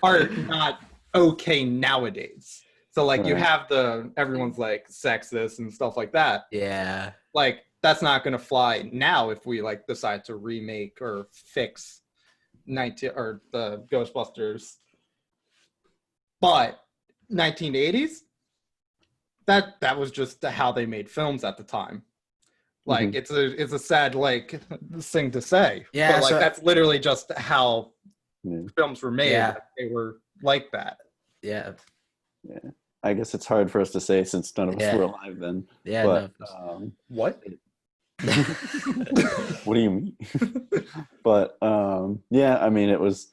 Are not okay nowadays. So like you have everyone's like sexist and stuff like that. Yeah. Like that's not gonna fly now if we like decide to remake or fix the Ghostbusters. But 1980s, that was just how they made films at the time. Like it's a sad like thing to say. Yeah. But like that's literally just how films were made. Yeah. They were like that. Yeah. Yeah. I guess it's hard for us to say since none of us were alive then. Yeah. But, What? What do you mean? But yeah, I mean, it was.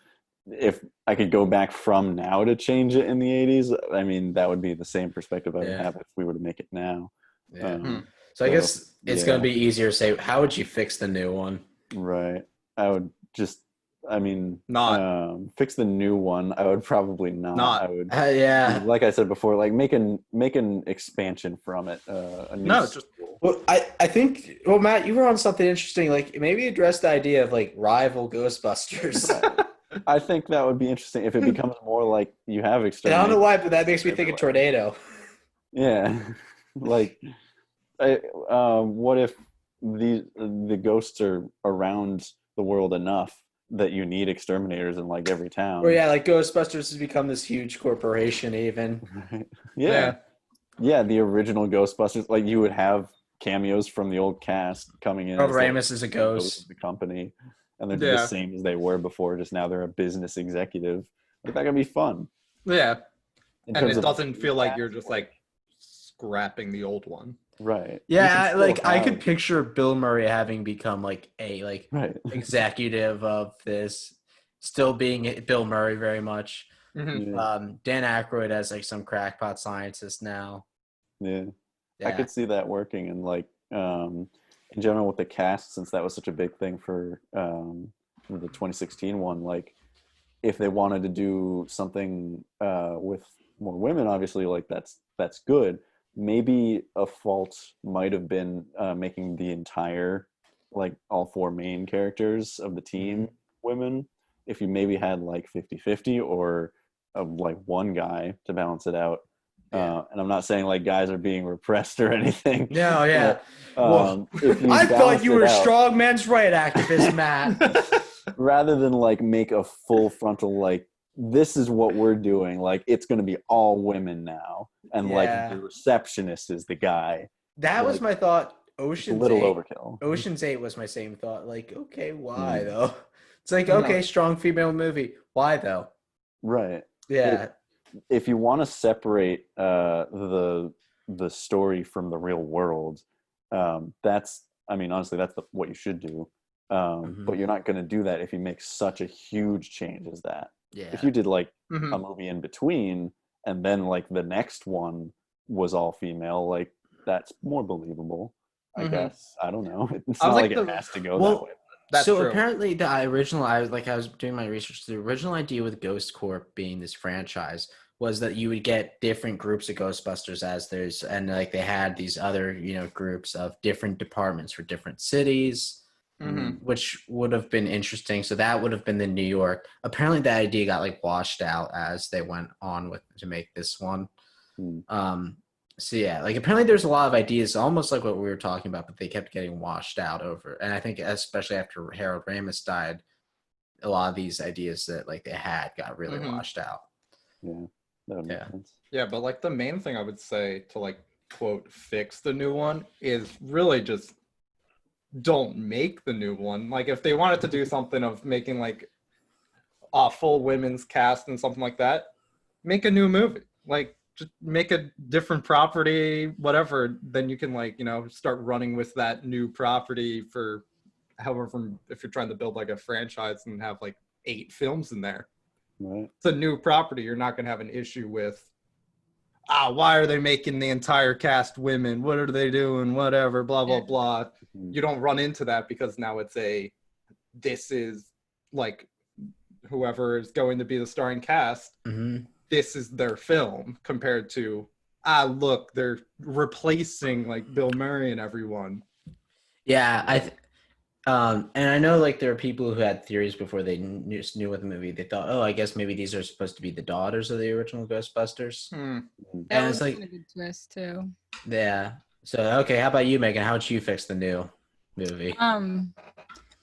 If I could go back from now to change it in the 80s, I mean, that would be the same perspective I would have if we were to make it now. Yeah. So I guess it's going to be easier to say, how would you fix the new one? Right. I would just, not fix the new one. I would probably not. I would, like I said before, like make an expansion from it. Well, I think, Matt, you were on something interesting. Like maybe address the idea of like rival Ghostbusters. I think that would be interesting if it becomes more like you have I exterminators. don't know why, but that makes me think of everywhere. Tornado. Yeah, like, what if the ghosts are around the world enough that you need exterminators in like every town? Or yeah, like Ghostbusters has become this huge corporation even. Right. Yeah. Yeah, the original Ghostbusters, like you would have cameos from the old cast coming in Harold as like Ramis is a CEOs of ghost. the company, and they're the Yeah. same as they were before. Just now they're a business executive. Like that could be fun Yeah. in And terms it of doesn't feel like you're cast, just like scrapping the old one. right. You can Yeah, still like I have could picture Bill Murray having become like a right. executive of this, still being Bill Murray very much. Mm-hmm. Yeah, Dan Aykroyd as like some crackpot scientist now. yeah. I Yeah. could see that working, and like in general with the cast, since that was such a big thing for the 2016 one. Like if they wanted to do something with more women, obviously, like that's good. Maybe a fault might have been making the entire, like all four main characters of the team women. If you maybe had like 50-50 or like one guy to balance it out. Yeah. And I'm not saying like guys are being repressed or anything, No, yeah. but Well, if you I thought balance you it were a out, strong men's right activist, Matt. rather than like make a full frontal like this is what we're doing, like it's going to be all women now, and like Yeah. the receptionist is the guy. That was Like my thought. it's a little overkill. Ocean's 8 was my same thought. Like, okay, why Mm. though? It's like, No. okay, strong female movie. Why though? Right. Yeah. If you want to separate the story from the real world, that's, I mean, honestly, that's what you should do. But you're not going to do that if you make such a huge change as that. Yeah. If you did like Mm-hmm. a movie in between, and then like the next one was all female, like that's more believable, I Mhm. guess. I don't know. It's I not like like it the- has to go Well, that way. That's so true. apparently the original, I was doing my research. The original idea with Ghost Corp being this franchise was that you would get different groups of Ghostbusters and like they had these other, groups of different departments for different cities, Mm-hmm. which would have been interesting. So that would have been the New York. Apparently that idea got like washed out as they went on to make this one. Mm. So yeah, like apparently there's a lot of ideas, almost like what we were talking about, but they kept getting washed out over. And I think especially after Harold Ramis died, a lot of these ideas that like they had got really washed out. Yeah, that would make Yeah. sense. Yeah, but like the main thing I would say to like quote fix the new one is really just don't make the new one. Like if they wanted to do something of making like a full women's cast and something like that, make a new movie. Like just make a different property, whatever. Then you can like, start running with that new property for however, if you're trying to build like a franchise and have like 8 films in there. Right. It's a new property. You're not going to have an issue with, why are they making the entire cast women? What are they doing? Whatever, blah, blah, blah. Mhm. You don't run into that because now this is like whoever is going to be the starring cast. Mm-hmm. This is their film compared to, look, they're replacing like Bill Murray and everyone. Yeah, and I know like there are people who had theories before they just knew what the movie. They thought, oh, I guess maybe these are supposed to be the daughters of the original Ghostbusters. Mhm. And That it's would like, have been a good twist too. yeah. So okay, how about you, Megan? How would you fix the new movie?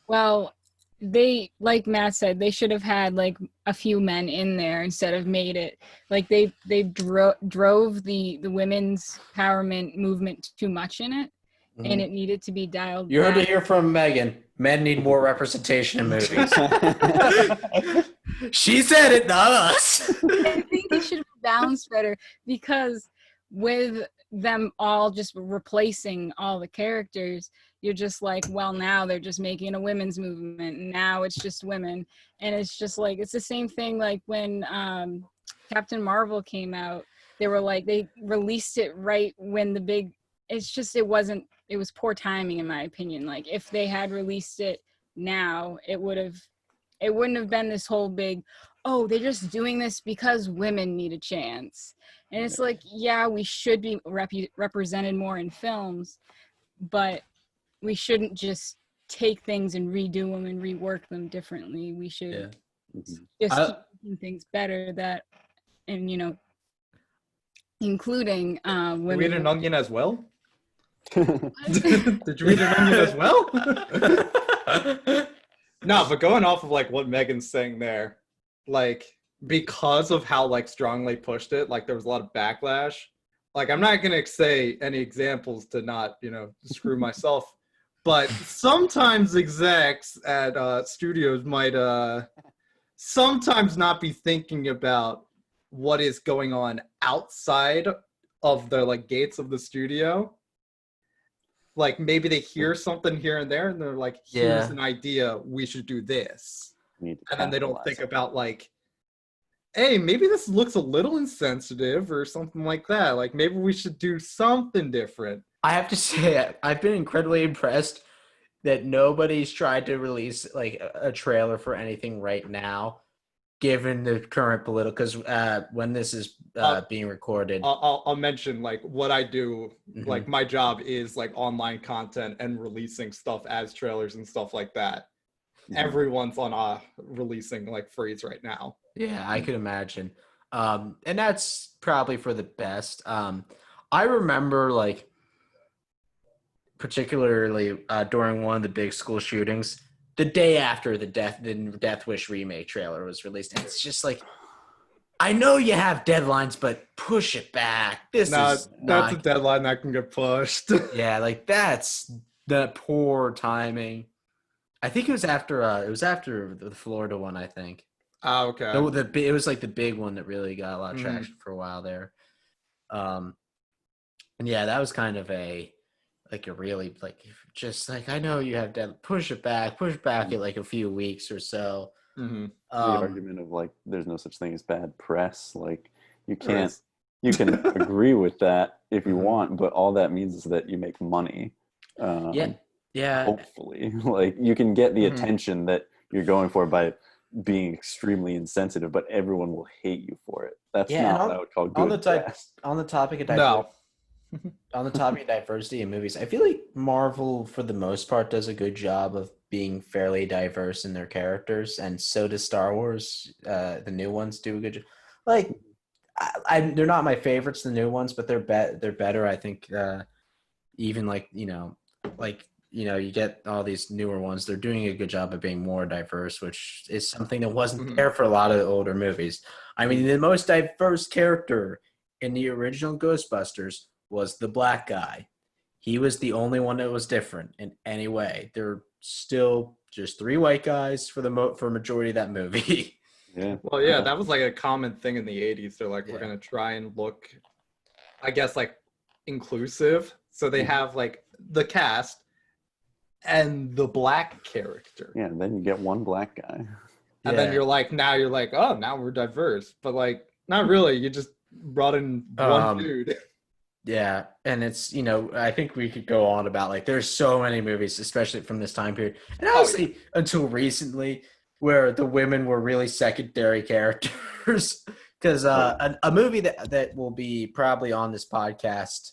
Well, they, like Matt said, they should have had like a few men in there instead of made it like they drove the women's empowerment movement too much in it, and it needed to be dialed You heard back. it here from Megan. Men need more representation in movies. She said it, not us. I think they should have balanced better, because with them all just replacing all the characters, you're just like, well, now they're just making a women's movement, and now it's just women, and it's just like it's the same thing like when Captain Marvel came out. They were like, they released it right when the big, it was poor timing in my opinion. Like if they had released it now, it wouldn't have been this whole big, oh, they're just doing this because women need a chance. And it's like, yeah, we should be represented more in films, but we shouldn't just take things and redo them and rework them differently. We should Mhm. just I- keep making things better. That, and including Did you eat an women. onion as well? Did you eat an onion as well? No, but going off of like what Megan's saying there, like because of how like strongly pushed it, like there was a lot of backlash. Like I'm not gonna say any examples to not, screw myself, but sometimes execs at studios might sometimes not be thinking about what is going on outside of the like gates of the studio. Like maybe they hear something here and there and they're like, here's Yeah. an idea, we should do this. Need to And then they don't capitalize think on about like, hey, maybe this looks a little insensitive or something like that. Like maybe we should do something different. I have to say, I've been incredibly impressed that nobody's tried to release like a trailer for anything right now, given the current political. Because when this is being recorded, I'll mention like what I do. Like Mhm. my job is like online content and releasing stuff as trailers and stuff like that. Mhm. Everyone's on releasing like freeze right now. Yeah, I could imagine. And that's probably for the best. I remember like particularly during one of the big school shootings, the day after the Death Wish remake trailer was released. And it's just like, I know you have deadlines, but push it back. This No, is that's a not. deadline that can get pushed. Yeah, like that's the poor timing. I think it was after the Florida one, I think. Okay. It was like the big one that really got a lot of Mhm. traction for a while there. And yeah, that was kind of a really like just like, I know you have to push back it like a few weeks or so. Mm-hmm. the Um, argument of like there's no such thing as bad press. Like you There can't is. you can agree with that if you Mhm. want, but all that means is that you make money. yeah, Hopefully, like you can get the Mhm. attention that you're going for by being extremely insensitive, but everyone will hate you for it. That's yeah. And not what I would call on good the type press. on the topic of No. on the topic of diversity in movies, I feel like Marvel, for the most part, does a good job of being fairly diverse in their characters, and so does Star Wars. The new ones do a good job. Like, they're not my favorites, the new ones, but they're better. I think even you get all these newer ones. They're doing a good job of being more diverse, which is something that wasn't Mhm. there for a lot of older movies. I mean, the most diverse character in the original Ghostbusters was the black guy. He was the only one that was different in any way. There are still just three white guys for for majority of that movie. Yeah. Well, yeah, that was like a common thing in the 80s. They're like, we're Yeah. going to try and look, I guess, like inclusive. So they Mhm. have like the cast and the black character. Yeah, and then you get one black guy. And then Yeah. you're like, oh, now we're diverse. But like, not really. You just brought in one dude. Yeah, and it's, I think we could go on about like there's so many movies, especially from this time period, and honestly, until recently, where the women were really secondary characters. Because a movie that will be probably on this podcast,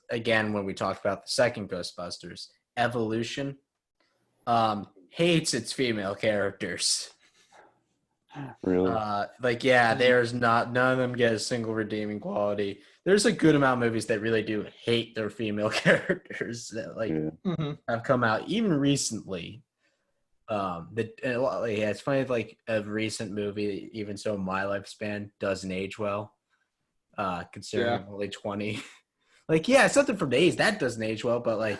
again when we talk about the second Ghostbusters, Evolution, hates its female characters. Really? There's none of them get a single redeeming quality. There's a good amount of movies that really do hate their female characters that Yeah. have come out even recently. It's funny, like a recent movie, even so my lifespan doesn't age well. Considering I'm only 20. It's something from the 80s that doesn't age well, but like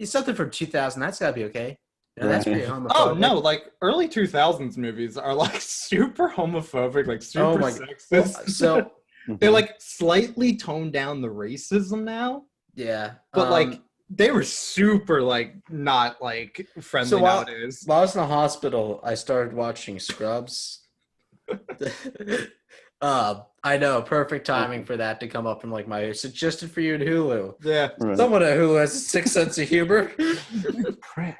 it's something from 2000 that's gotta be okay. That's pretty homophobic. Oh no, like early 2000s movies are like super homophobic, like super sexist. So they like slightly toned down the racism now, yeah, but like they were super like not like friendly So nowadays. while I was in the hospital, I started watching Scrubs. I know, perfect timing for that to come up in like my suggested for you at Hulu. Yeah, Right. Someone at Hulu has a sick sense of humor. Prick.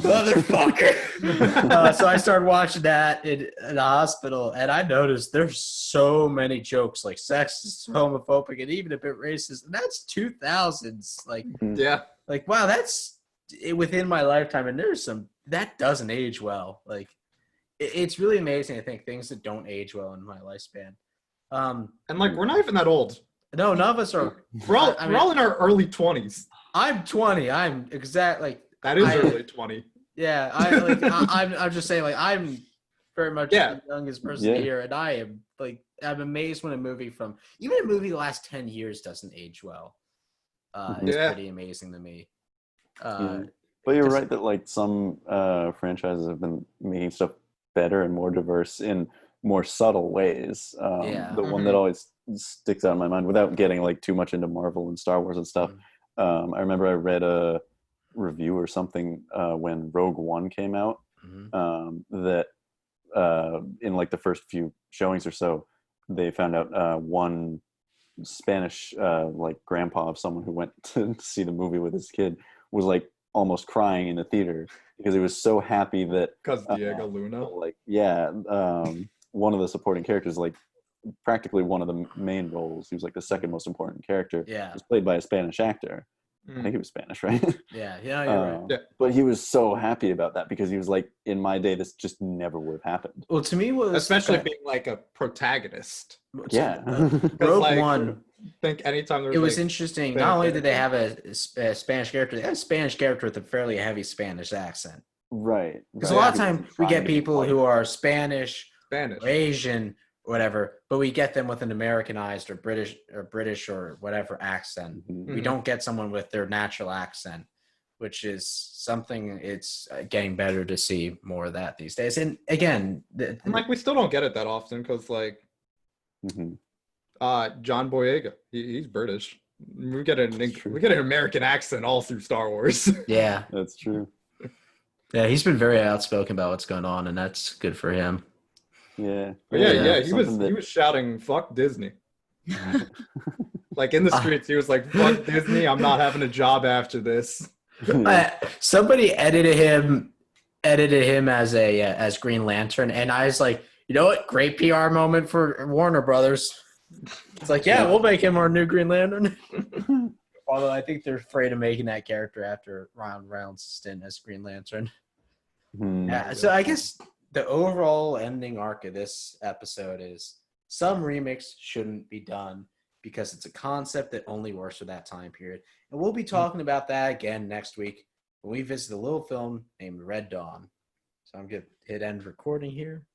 Motherfucker. So I started watching that in the hospital, and I noticed there's so many jokes like sexist, homophobic, and even a bit racist. And that's 2000s. yeah. Wow, that's within my lifetime, and there's some that doesn't age well. Like it's really amazing. I think things that don't age well in my lifespan. And like, we're not even that old. No, none of us are. We're all, I we're mean, all in our early 20s. I'm 20. I'm exactly That is early 20. Yeah, I'm just saying, like, I'm very much Yeah. the youngest person Yeah. here, and I'm amazed when even a movie the last 10 years doesn't age well. It's Yeah. pretty amazing to me. Yeah. But you're 'cause- right that like some franchises have been making stuff better and more diverse in more subtle ways. Yeah. The one that always sticks out in my mind, without getting like too much into Marvel and Star Wars and stuff, I remember I read a review or something when Rogue One came out, that in like the first few showings or so, they found out one Spanish like grandpa of someone who went to see the movie with his kid was like almost crying in the theater because he was so happy that Because Diego Luna. like one of the supporting characters, like practically one of the main roles, he was like the second most important character, Yeah. was played by a Spanish actor. I think he was Spanish, right? Yeah, you're right. Yeah. But he was so happy about that because he was like, in my day, this just never would have happened. Well, to me, Especially being like a protagonist. Yeah. Rogue like, One. I think anytime there's It was like, interesting. Spanish Not only did they character. have a Spanish character, they had a Spanish character with a fairly heavy Spanish accent. Right. Because right. a lot of He time wasn't we trying get to be people white. who are Spanish, Spanish. or Asian, whatever, but we get them with an Americanized or British or whatever accent. Mhm. We don't get someone with their natural accent, which is something it's getting better to see more of that these days. And again, And like, we still don't get it that often because like Mhm. John Boyega, he's British. We get True. an American accent all through Star Wars. yeah, That's true. he's been very outspoken about what's going on, and that's good for him. Yeah. But yeah, Yeah, he was shouting "fuck Disney." Like in the streets, he was like, "Fuck Disney! I'm not having a job after this." Somebody edited him as Green Lantern, and I was like, you know what? Great PR moment for Warner Brothers. It's like, yeah, we'll make him our new Green Lantern. Although I think they're afraid of making that character after Ryan Reynolds' stint as Green Lantern. Hmm. Yeah, so I guess the overall ending arc of this episode is some remakes shouldn't be done because it's a concept that only works for that time period. And we'll be talking about that again next week when we visit a little film named Red Dawn. So I'm going to hit end recording here.